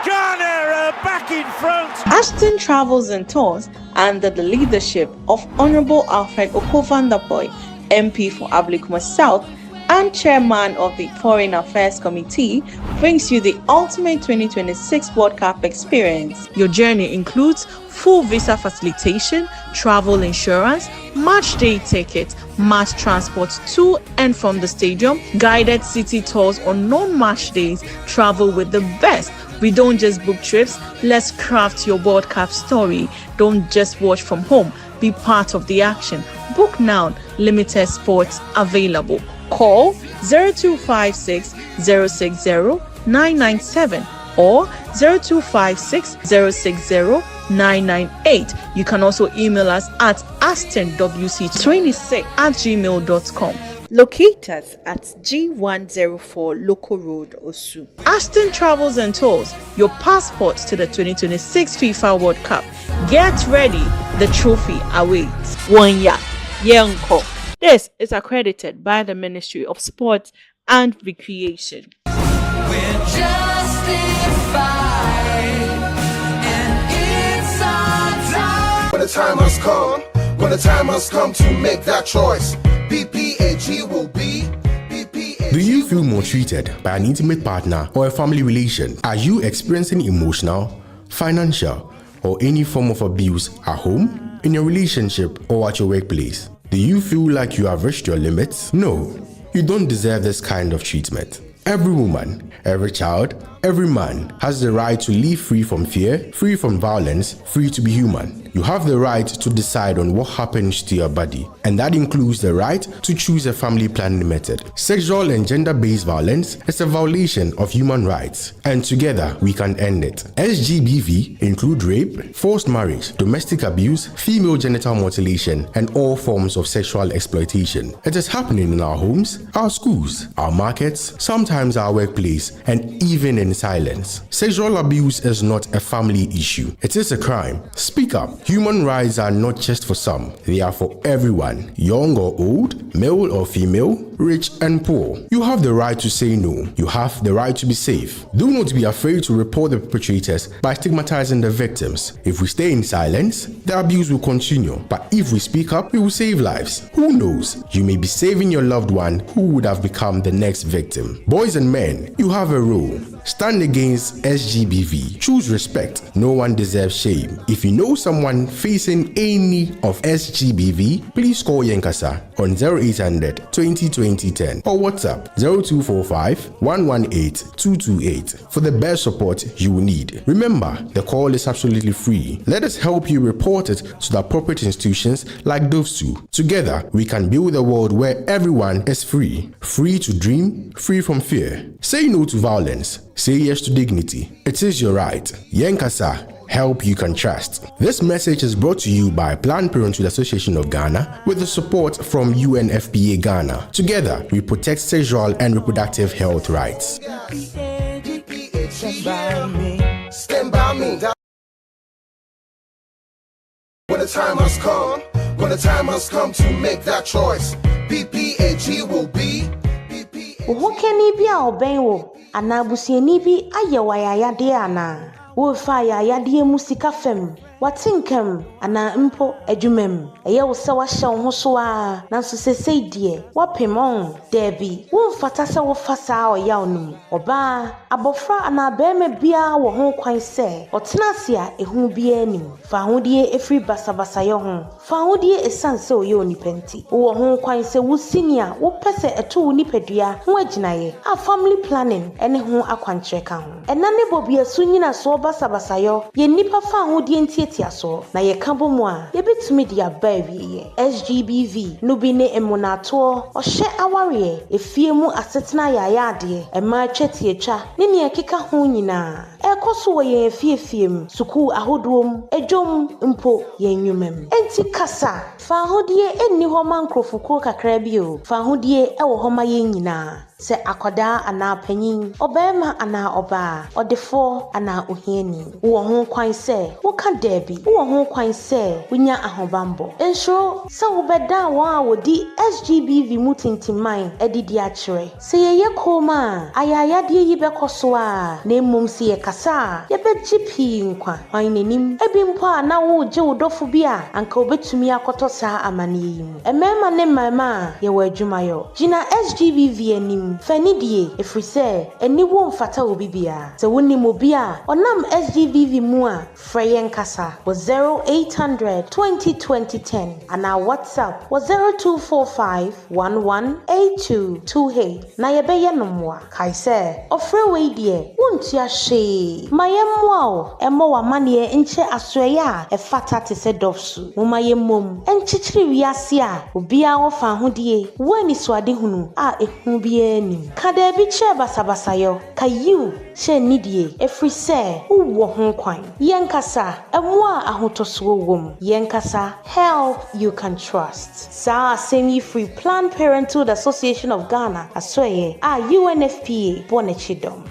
Ghana back in front. Ashton travels and tours under the leadership of Honorable Alfred Oko van der Poel, MP for Ablekuma South and Chairman of the Foreign Affairs Committee, brings you the ultimate 2026 World Cup experience. Your journey includes full visa facilitation, travel insurance, match day tickets, mass transport to and from the stadium, guided city tours on non-match days, travel with the best. We don't just book trips, let's craft your World Cup story. Don't just watch from home, be part of the action. Book now, limited spots available. Call 0256 060 997 or 0256 060 998. You can also email us at astonwc26@gmail.com. Locate us at G104 Local Road, Osu. Ashton Travels and Tours, your passport to the 2026 FIFA World Cup. Get ready, the trophy awaits. Wanya Yenko. This is accredited by the Ministry of Sport and Recreation. We're justified, and it's our time. When the time has come, when the time has come to make that choice. BPAG will be. Do you feel maltreated by an intimate partner or a family relation? Are you experiencing emotional, financial, or any form of abuse at home, in your relationship, or at your workplace? Do you feel like you have reached your limits? No, you don't deserve this kind of treatment. Every woman, every child, every man has the right to live free from fear, free from violence, free to be human. You have the right to decide on what happens to your body, and that includes the right to choose a family planning method. Sexual and gender-based violence is a violation of human rights, and together we can end it. SGBV include rape, forced marriage, domestic abuse, female genital mutilation, and all forms of sexual exploitation. It is happening in our homes, our schools, our markets, sometimes our workplace, and even in silence. Sexual abuse is not a family issue. It is a crime. Speak up. Human rights are not just for some. They are for everyone, young or old, male or female, rich and poor. You have the right to say no. You have the right to be safe. Do not be afraid to report the perpetrators by stigmatizing the victims. If we stay in silence, the abuse will continue. But if we speak up, we will save lives. Who knows? You may be saving your loved one who would have become the next victim. Boys and men, you have a role. Stand against SGBV. Choose respect. No one deserves shame. If you know someone facing any of SGBV, please call Yenkasa on 0800 20 20 10 or WhatsApp 0245 118 228 for the best support you will need. Remember, the call is absolutely free. Let us help you report it to the appropriate institutions like those two. Together, we can build a world where everyone is free. Free to dream, free from fear. Say no to violence. Say yes to dignity. It is your right. Yenkasa, help you can trust. This message is brought to you by Planned Parenthood Association of Ghana with the support from UNFPA Ghana. Together, we protect sexual and reproductive health rights. Stand by me. When the time has come, when the time has come to make that choice, BPAG will be. Wokeni bi a oben wo anabusieni bi aye wayayade ana wo fa yayade mu sika fem watinkam ana mpo adwumam eye wo se wa hye wo so a nanso sesei de wapemon debi wo mfata se wo fasa oya onum oba abofra ana bema bia wo ho kwan se otenase a ehu bia anim fa hodie efri basabasa ye ho fa hodie esanse oye onipenti wo ho kwan se wo senior wo pese eto wo nipadua ho aginaye a family planning ene ho akwankyerɛ ka ho enane bobia so nyina so basabasa yo ye nipa fa hodie ntiatiaso na ye ka bomu a ye betumi dia ba wiye SGBV no bi ne emunato ohye aware efie mu asetena ya ade ema twetietwa ne ne ekeka ho nyina ekoso wo ye fiefiem suku ahodom ejom mpo ye nwumam enti kasa fa hodie enni ho mankrofoko kakra bi o fa hodie ewo ho ma ye nyina se akoda ana panyin obema ana oba odefo ana ohiani wo ho kwan se wo ka debi wo ho kwan se wonya ahobambo enso se wo beda wa wodi SGBV mutintiman edidi akire se ye koma ayayade yi bekoso a na emum se ye kasa ye begipi nkwa hwanenim ebimpo a na wo je wodofo bi a anka obetumi akoto saa amane yi mu emema ne mama ye wa adwumayo gina SGBV anim fanidie efrise eni wo mfata obi bia se woni mobi a onam SGBV mu a freyen kasa was 0800 20 20 10 and our WhatsApp was 0245 118228 na yebeye nomwa kaise ofre we die wontua hwe mayemwa o emo wa mane enche asoye a efata te se dofsu mo mayemmom enchichiri wiase a obi a wo fa hodie wani swade hunu a ehu bia ni kada bi che basabasa yo kayu she nidie efrise wo ho kwan yenkasa emwa ahotoso wom yenkasa help you can trust sa semi free Planned Parenthood Association of Ghana asoye a UNFPA bonechidom.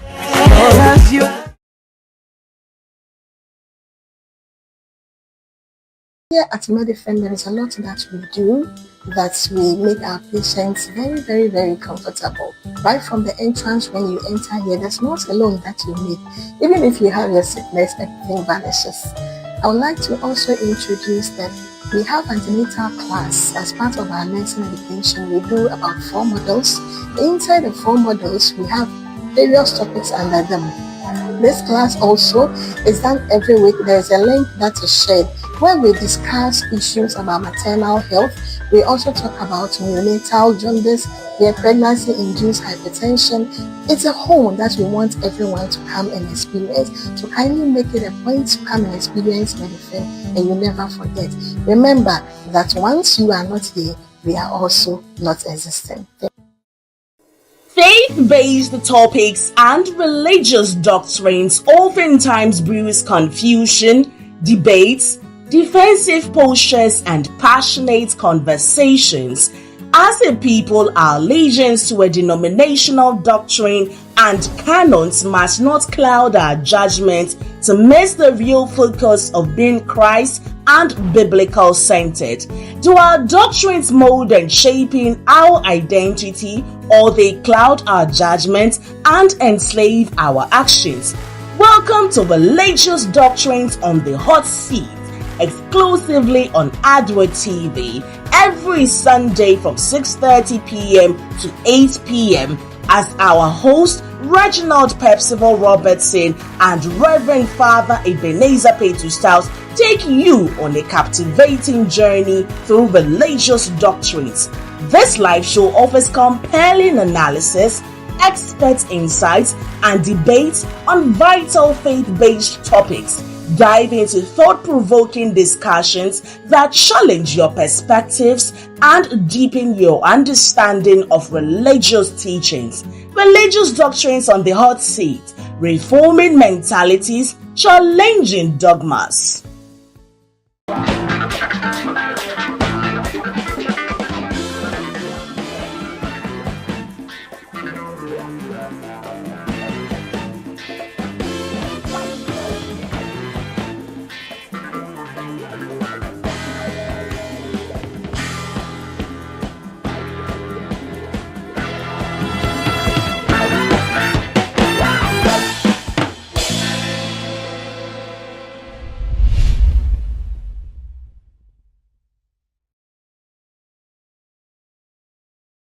Here at Medifend, there is a lot that we do that will make our patients very, very, very comfortable. Right from the entrance, when you enter here, there's not a loan that you need. Even if you have your sickness, everything vanishes. I would like to also introduce the we have antenatal class. As part of our nursing education, we do about 4 models. Inside the 4 models, we have various topics under them. This class also is done every week. There's a link that is shared where we discuss issues about maternal health. We also talk about neonatal jaundice, pregnancy-induced hypertension. It's a whole that we want everyone to come and experience. So kindly make it a point to come and experience medicine, and you never forget. Remember that once you are not here, we are also not existing. Faith-based topics and religious doctrines oftentimes brews confusion, debates, defensive postures, and passionate conversations. As a people, our allegiance to a denominational doctrine and canons must not cloud our judgment to miss the real focus of being Christ and biblical centered. Do our doctrines mold and shaping our identity, or they cloud our judgment and enslave our actions? Welcome to Religious Doctrines on the Hot Seat, exclusively on Adward TV, every Sunday from 6:30 p.m. to 8 p.m. as our host Reginald Percival Robertson and Reverend Father Ebenezer Petustaus take you on a captivating journey through religious doctrines. This live show offers compelling analysis, expert insights, and debates on vital faith-based topics. Dive into thought-provoking discussions that challenge your perspectives and deepen your understanding of religious teachings. Religious Doctrines on the Hot Seat, reforming mentalities, challenging dogmas.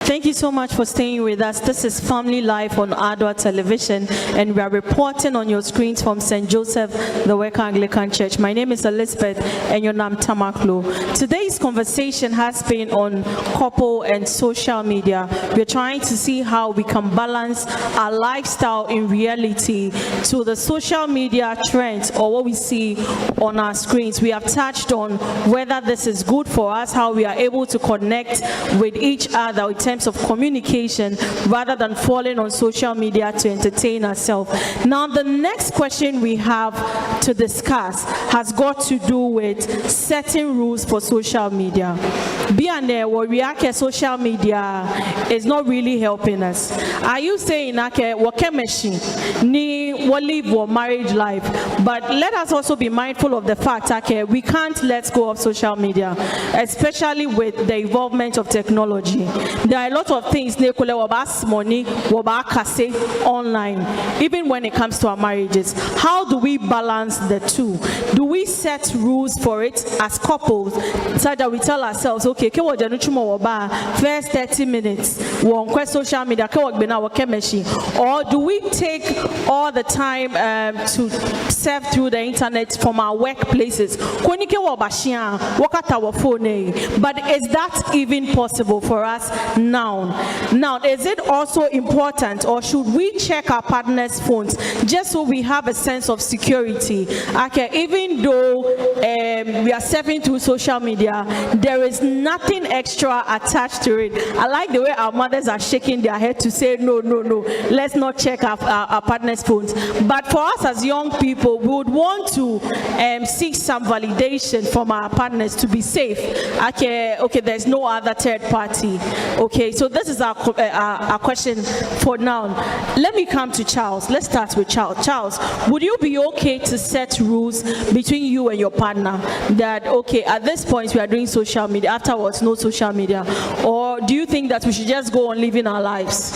Thank you so much for staying with us. This is Family Life on Adwa Television, and we are reporting on your screens from St. Joseph, the Weka Anglican Church. My name is Elizabeth, and your name Tamakloe. Today's conversation has been on couple and social media. We're trying to see how we can balance our lifestyle in reality to the social media trends or what we see on our screens. We have touched on whether this is good for us, how we are able to connect with each other in terms of communication rather than falling on social media to entertain ourselves. Now, the next question we have to discuss has got to do with setting rules for social media. Being there, what we are social media is not really helping us. Are you saying that what machine ni what live what marriage life? But let us also be mindful of the fact that we can't let go of social media, especially with the involvement of technology. There are a lot of things money online, even when it comes to our marriages. How do we balance the two? Do we set rules for it as couples so that we tell ourselves, okay, first 30 minutes social media, or do we take all the time to surf through the internet from our workplaces? But is that even possible for us now? Now, is it also important, or should we check our partner's phones just so we have a sense of security? Okay, even though we are surfing through social media, there is nothing extra attached to it. I like the way our mothers are shaking their head to say, no, let's not check our partner's phones. But for us as young people, we would want to seek some validation from our partners to be safe. Okay, there's no other third party. Okay, so this is our question for now. Let me come to Charles. Let's start with Charles. Charles, would you be okay to set rules between you and your partner that, okay, at this point we are doing social media, afterwards no social media? Or do you think that we should just go on living our lives?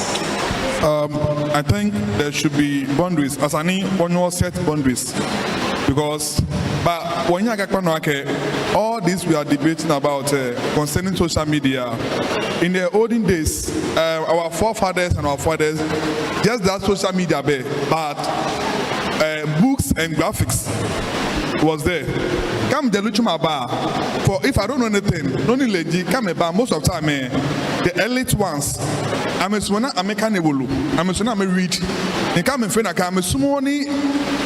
I think there should be boundaries. As I need one more set boundaries, because but when you get all this we are debating about concerning social media, in the olden days, our forefathers and our fathers, just that social media there, but books and graphics was there. Come the Luchuma bar. For if I don't know anything, no need come about most of the time, the elite ones. I'm a swimmer, I'm a cannibal, I'm a swimmer, I'm a read. And come and friend, I'm a sumoni,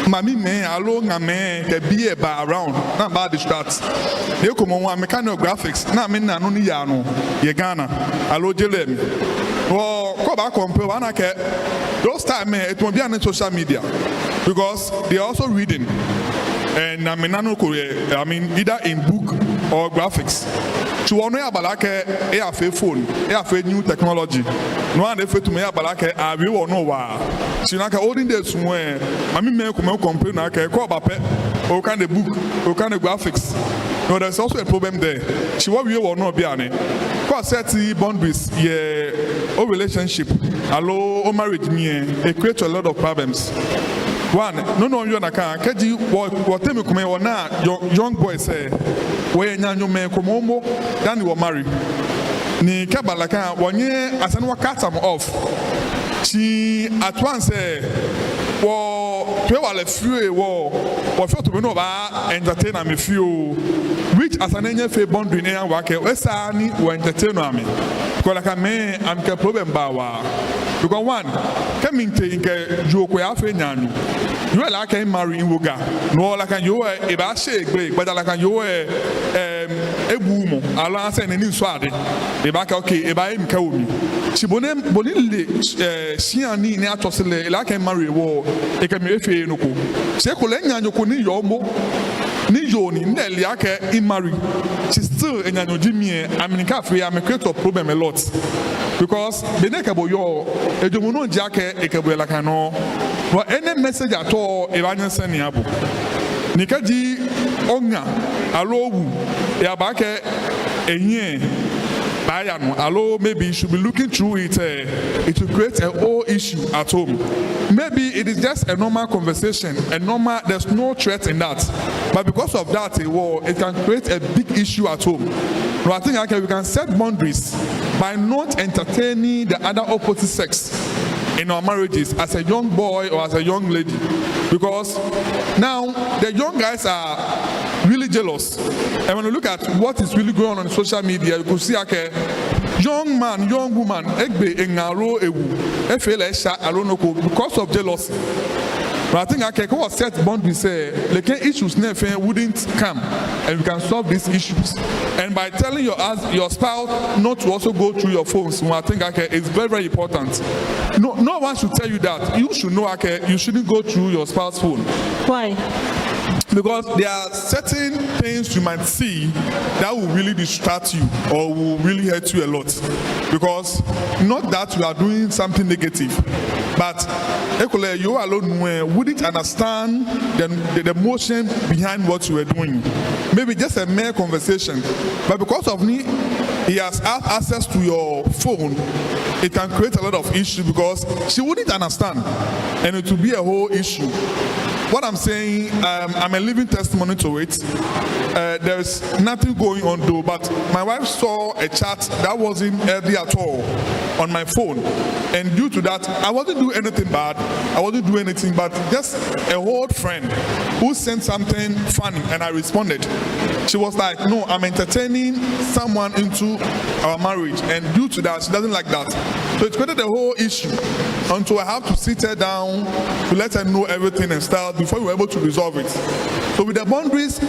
mammy man, alone a man, the beer bar around, not bad the stats. They come on mechanical graphics, not me, no Yano, Yagana, allo Jelem. Well, come back on Pewanaka. Those time, it won't be on social media because they are also reading. And I mean, either in book or graphics. To one abalake, a phone, a new technology. No one ever to me abalake, I will know why. She like olden days where I mean, make complain like a call bape, or kind of book, or kind of graphics. No, there's also a problem there. She what we will not be on it. Because set boundaries, yeah, or relationship, hello, or marriage, it creates a lot of problems. One, no, you na can. Keji what tell me come on now. Young boy say, "Where nyanyo me komomo, then you were married." Ni kabala kan wanye asanwa cut am off. She at once say, "Wo pe wale few wo feel to be no ba entertain am few." Which asanenye fe boundary na wake esa ni wo entertain am. Because like me, I'm ke problem ba wa. Because one, coming to inke joke afe nyanyo. You are like a marry in Woga. No, like you are a bashe break, but like you are a boom. I'll answer any swadi. A back okay, a by him kaumi. She bonem bonili, she and me naturally like a marry war. A can be a fair no. Sekolenia Yokoni Yomo. Nijoni, Neliake in marry. She's still in an Jimmy. I'm in cafe, I'm a creator problem a lot. Because the neck about your a domono jacket, a cabella cano. But any message at all, Evangelist Seniabu. Nikaji Onga, Alobu, Yabake, Enye, Bayano, Alo, maybe you should be looking through it. It will create a whole issue at home. Maybe it is just a normal conversation, there's no threat in that. But because of that, it can create a big issue at home. So I think we can set boundaries by not entertaining the other opposite sex in our marriages as a young boy or as a young lady, because now the young guys are really jealous. And when you look at what is really going on social media, you could see okay, young man, young woman, because of jealousy. But I think I can set boundaries. Like issues never wouldn't come, and we can solve these issues. And by telling your spouse not to also go through your phones, I think it's very, very important. No one should tell you that. You should know you shouldn't go through your spouse's phone. Why? Because there are certain things you might see that will really distract you or will really hurt you a lot. Because not that you are doing something negative, but equally you alone wouldn't understand the emotion behind what you were doing. Maybe just a mere conversation, but because of me, he has access to your phone, it can create a lot of issues because she wouldn't understand, and it will be a whole issue. What I'm saying, I'm a living testimony to it. There's nothing going on though, but my wife saw a chat that wasn't healthy at all on my phone, and due to that, I wasn't doing anything bad. I wasn't doing anything, but just a old friend who sent something funny, and I responded. She was like, "No, I'm entertaining someone into our marriage," and due to that, she doesn't like that. So it created a whole issue until I have to sit her down to let her know everything and start before we were able to resolve it. So with the boundaries,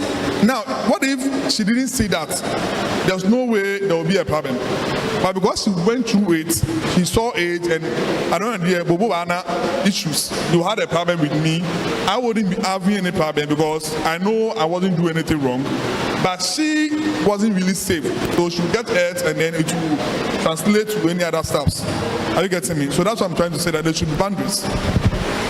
now what if she didn't see that? There's no way there will be a problem. But because she went through it, she saw it, and I don't know, Bobo Anna issues. You had a problem with me. I wouldn't be having any problem because I know I wasn't doing anything wrong. But she wasn't really safe. So she'll get hurt and then it will translate to any other stuff. Are you getting me? So that's what I'm trying to say, that there should be boundaries.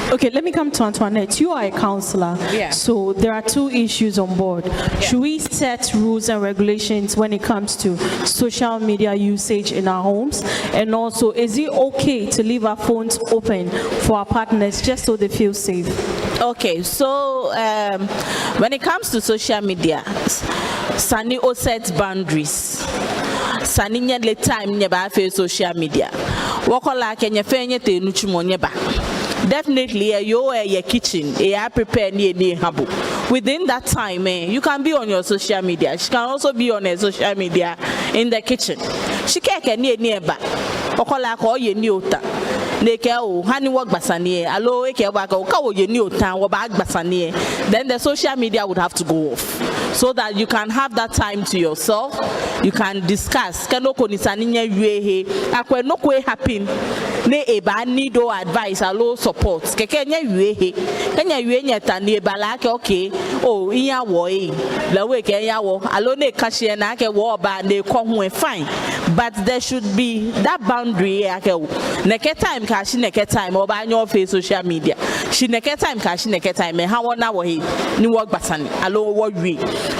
Okay, let me come to Antoinette. You are a counselor. Yeah. So there are two issues on board. Should we set rules and regulations when it comes to social media usage in our homes? And also, is it okay to leave our phones open for our partners just so they feel safe? Okay, so when it comes to social media, Sani o set boundaries. Sani nye le time nye ba fe social media. Wakola kenye fe nye te nuchumo nye ba. Definitely, your kitchen, prepare near habo. Within that time, you can be on your social media. She can also be on her social media in the kitchen. She can't nearby. Okola call you new ta. Neke o hani work basanie. Alo eke waka o ye new town or bag basanie. Then the social media would have to go off, so that you can have that time to yourself. You can discuss. Kanoko ni saninya yuehe. Akwe no kwe happen. Ne eba need o advice. Alo support. Keke nya yuehe. Kenya yuehe nyeta ni eba la ke okay. Oh iya wo lewe ke iya wo. Alo ne kashi na ke wo ba ne kohwe fine. But there should be that boundary ake wo. Neke time kashi neke time oba nyo face social media. She neke time kashi neke time. Ha wona wo he ni work basani. Alo wo wi.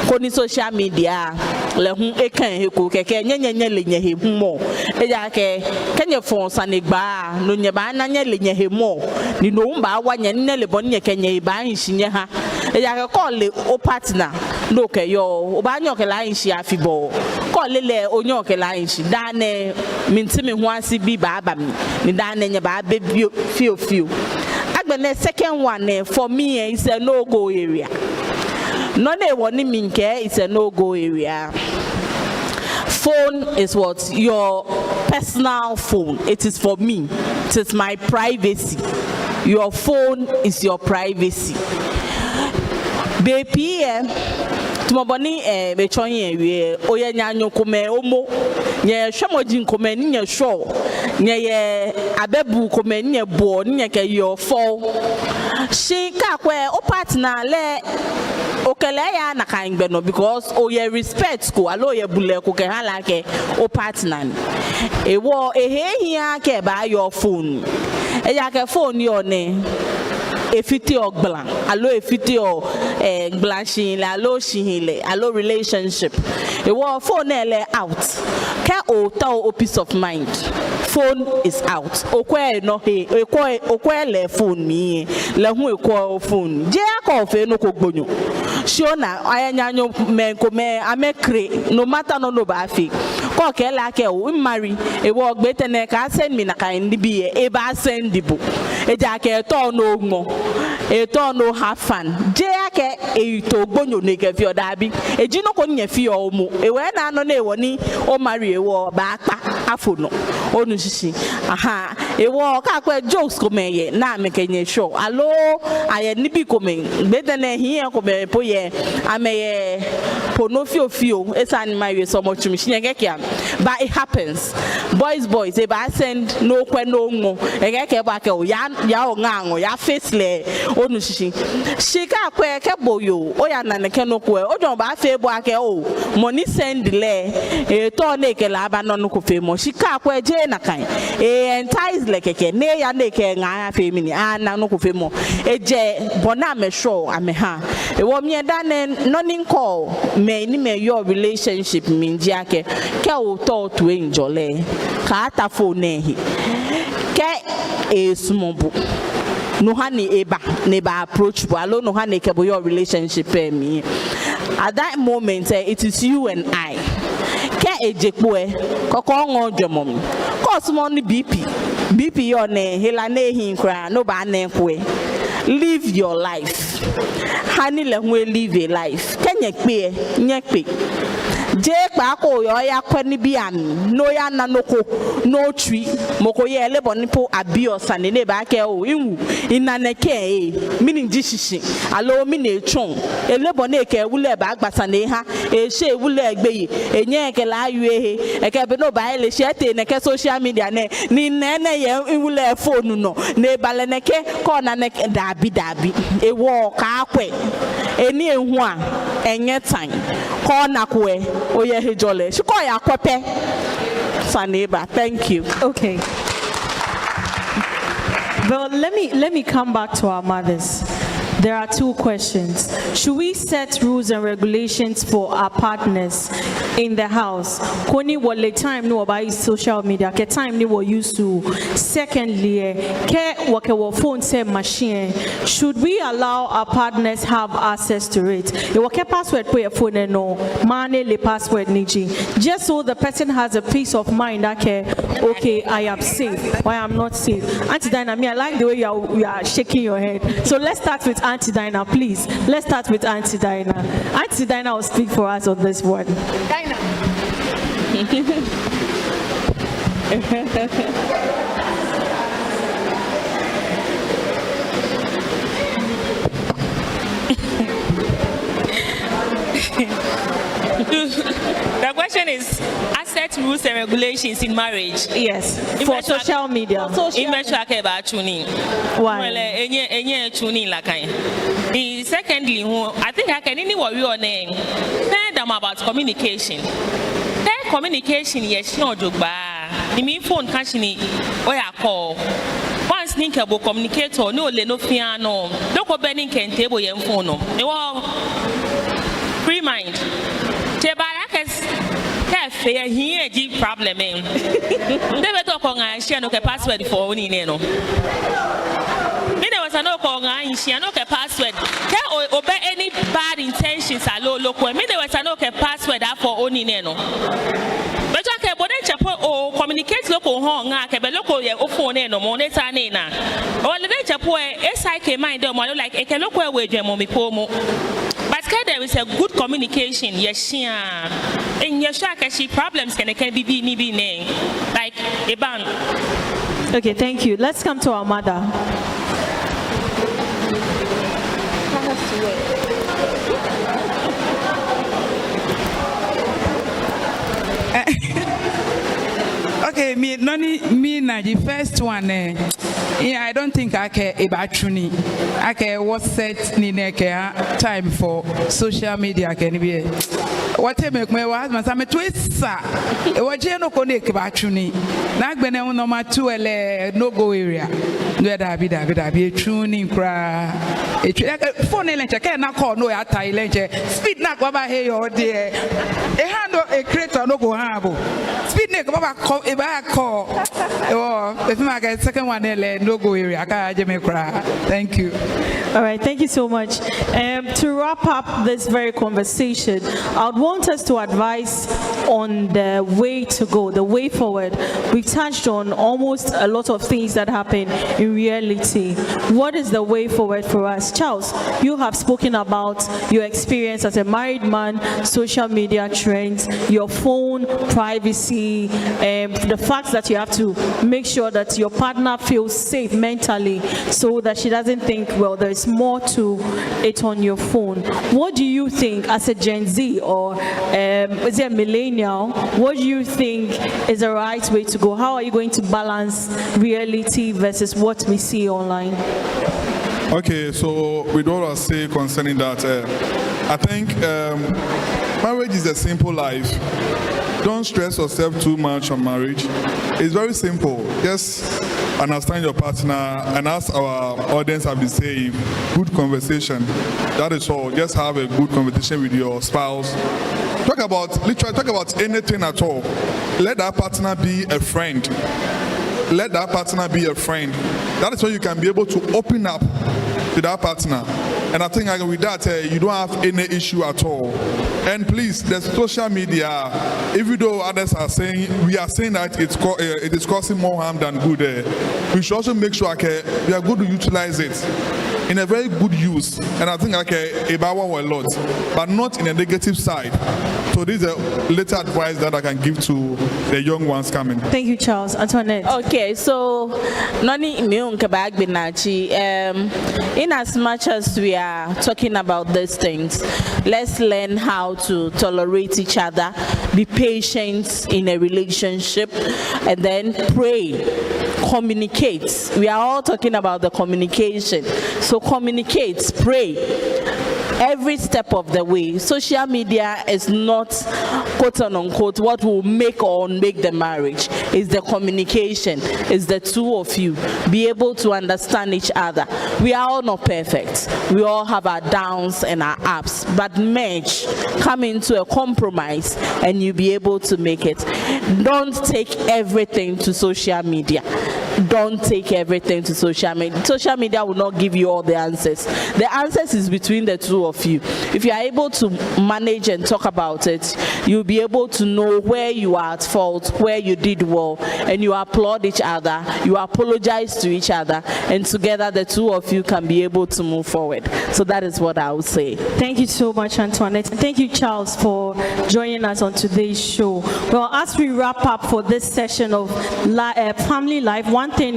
Koni social media le hun ekan he ko keke nyenye le nye he mo. Eja ke kenye fon sanegba no nye ba na nye le nye he mo. Ni no mba wa nye ne le bon nye kenye ba nshinye ha. Eja ke call le o partner no ke yo oba nyo ke la nshi afibo. Call le onyo ke la nshi dane mintimi ho asi bi ba ba mi. Ni dane nye ba be feel. Agbene second one for me is a no go area. No, they want me care. It's a no-go area. Phone is what? Your personal phone. It is for me. It is my privacy. Your phone is your privacy. Baby, tumaboni bechonye we oye nyanyo kome omo nye shomojin kome nye show nye abebu kome nye bo nye ke your fall. She kakwe o partner le okele ya na kaingbe no because oye respect ko alo ye bule ko ke halake o partner ewo ehehia ke ba your phone eya ke phone yo ne efiti ogblan alo efiti o gblashin la alo shihile alo relationship ewo phone ele out ke o ta o peace of mind. Phone is out. Okwe no he okwe le phone mi le hu ekwo phone je akọ fe no ko gbonyo shona ayanyanyo menko me amekre no matter no ba fi ko ke la ke o marry e wo gbete ne ka send me na kan bi e ba send dibo e ja ke to no mo e to no have fun je ake e to gbonyo ne ke fi oda bi e ji no ko nya fi o mu e we na no na e woni o marry e wo ba pa afo no onu shishi aha e wo ka kwa jokes ko meye na me kenye show alo aye ni bi ko me gbete ne hi e ko me po ye ameye ponofio esa ni my we so much me shinye ke but it happens boys e ba send no kwe no ngo e ke ba ke o ya o ngango ya face le onu shishi shika kwe ke boyo o ya na ne ke no kwe o don ba fe bo ake o money send le e to na ke la ba no ko fe mo shika kwe je na kan e entice le keke ne ya na ke nga fe mi ni na no ko fe mo e je bona me show ame ha e wo mi da ne no nin call me ni me your relationship mi nji ake ke o to to enjoy ka ta phone he ke e sumobu no hani eba neba approach bo alo no hani ke bo your relationship me at that moment it is you and I ke ejekpo koko ngo dwomom ko sumo ni bp your ne hela na hin kra no ba na kwe live your life hani le hu live a life kenye pe nyekpe je pa ko yo ya kwani bi an no ya na noko no twi moko ye le bonipo abiosa ne ba ke o inwu inaneke mini jishishi alo mini echon ele bone ke wule ba agbasa ne ha e she wule egbeyi enye ke la yue e ke be no ba ele shete ne ke social media ne ni nene ye wule phone no ne bale ne ke ko na ne dabi e wo ka akwe eni ehu a enye tan ko na kwe oye hejole she call ya kwepe saneba. Thank you. Okay. Well, let me come back to our mothers. There are two questions. Should we set rules and regulations for our partners in the house? Koni wale time no about social media. Ke time ni wo used to. Secondly, ke wake wo phone say machine. Should we allow our partners have access to it? You wake password for your phone no. Mane le password niji. Just so the person has a peace of mind. Okay, I am safe. Why I'm not safe? Auntie Dinah, I like the way you are shaking your head. So let's start with Auntie Dinah, please. Let's start with Auntie Dinah. Auntie Dinah will speak for us on this one. Dinah. The question is asset rules and regulations in marriage. Yes. For social media. Why? Secondly, I think I can only worry on name. Tell them about communication. Tell communication yes no joke ba. The me phone catching where I call. Once ninkable communicator no le no piano. Don't go burning can table your phone no. They were free mind. Fair here, deep problem. Never talk on I share no password for only no. There was no call I share no password. Can obey any bad intentions are low local. There was no password for only no. But I can or communicate local home, I can be local phone no more than Nina. Or the nature SIK mind like a local way, Jemomi Pomo. But there is a good communication, yes, in your shakashi problems can be name like a bank. Okay, thank you. Let's come to our mother. Okay, me the first one. Yeah, I don't think I care about Truni. I care what set ni time for social media can be. What I make my husband, I'm a twista. What Jeno connect about Truni. Nak bene no matuele no go area. Where be a tuning cry. A phone elenche can not call no at elenche. Speed not go by here or dear. A handle a creator no go have. Speed neck baba call a back call. Oh, if I get second one no go area. Thank you. All right, thank you so much. To wrap up this very conversation, I would want us to advise on the way to go, the way forward. We touched on almost a lot of things that happen in reality. What is the way forward for us? Charles, you have spoken about your experience as a married man, social media trends, your phone privacy, the fact that you have to make sure that your partner feels safe mentally so that she doesn't think, well, there's more to it on your phone. What do you think as a Gen Z or is it a millennial? What do you think is the right way to go? How are you going to balance reality versus what we see online? Okay, so with what I say concerning that, I think marriage is a simple life. Don't stress yourself too much on marriage. It's very simple. Just understand your partner, and as our audience have been saying, good conversation. That is all. Just have a good conversation with your spouse. Talk about anything at all. Let that partner be a friend. Let that partner be a friend. That is how you can be able to open up to that partner. And I think with that, you don't have any issue at all. And please, the social media, even though others are saying, we are saying that it is causing more harm than good, we should also make sure we are going to utilize it in a very good use. And I think about a lot, but not in a negative side. So this is a little advice that I can give to the young ones coming. Thank you, Charles. Antoinette. Okay, so Nani Miunkabag Binachi, in as much as we are talking about these things, let's learn how to tolerate each other, be patient in a relationship, and then pray, communicate. We are all talking about the communication. So communicate, pray. every step of the way. Social media is not quote unquote what will make or unmake the marriage. It's the communication. It's the two of you be able to understand each other. We are all not perfect. We all have our downs and our ups, but merge, come into a compromise, and you'll be able to make it. Don't take everything to social media. Don't take everything to social media. Social media will not give you all the answers. The answers is between the two of you. If you are able to manage and talk about it, you'll be able to know where you are at fault, where you did well, and you applaud each other, you apologize to each other, and together the two of you can be able to move forward. So that is what I would say. Thank you so much, Antoinette. Thank you, Charles, for joining us on today's show. Well, as we wrap up for this session of family life, one thing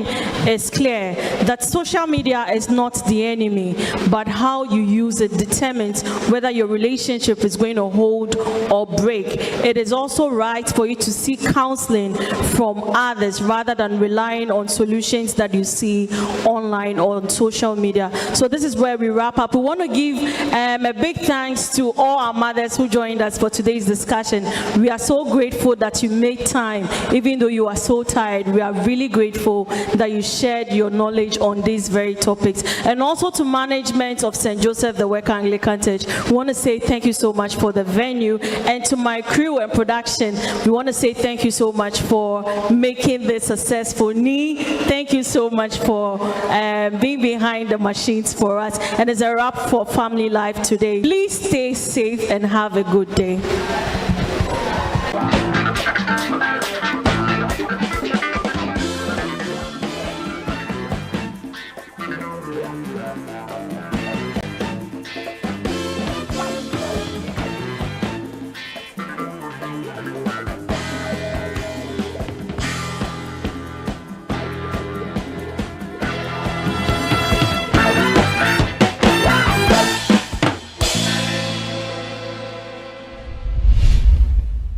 is clear, that social media is not the enemy, but how you use it determines whether your relationship is going to hold or break. It is also right for you to seek counseling from others rather than relying on solutions that you see online or on social media. So this is where we wrap up. We want to give a big thanks to all our mothers who joined us for today's discussion. We are so grateful that you made time, even though you are so tired. We are really grateful that you shared your knowledge on these very topics. And also to management of St. Joseph the Worker Anglican Church, we want to say thank you so much for the venue. And to my crew and production, we want to say thank you so much for making this successful. Nee, thank you so much for being behind the machines for us. And it's a wrap for Family Life today. Please stay safe and have a good day.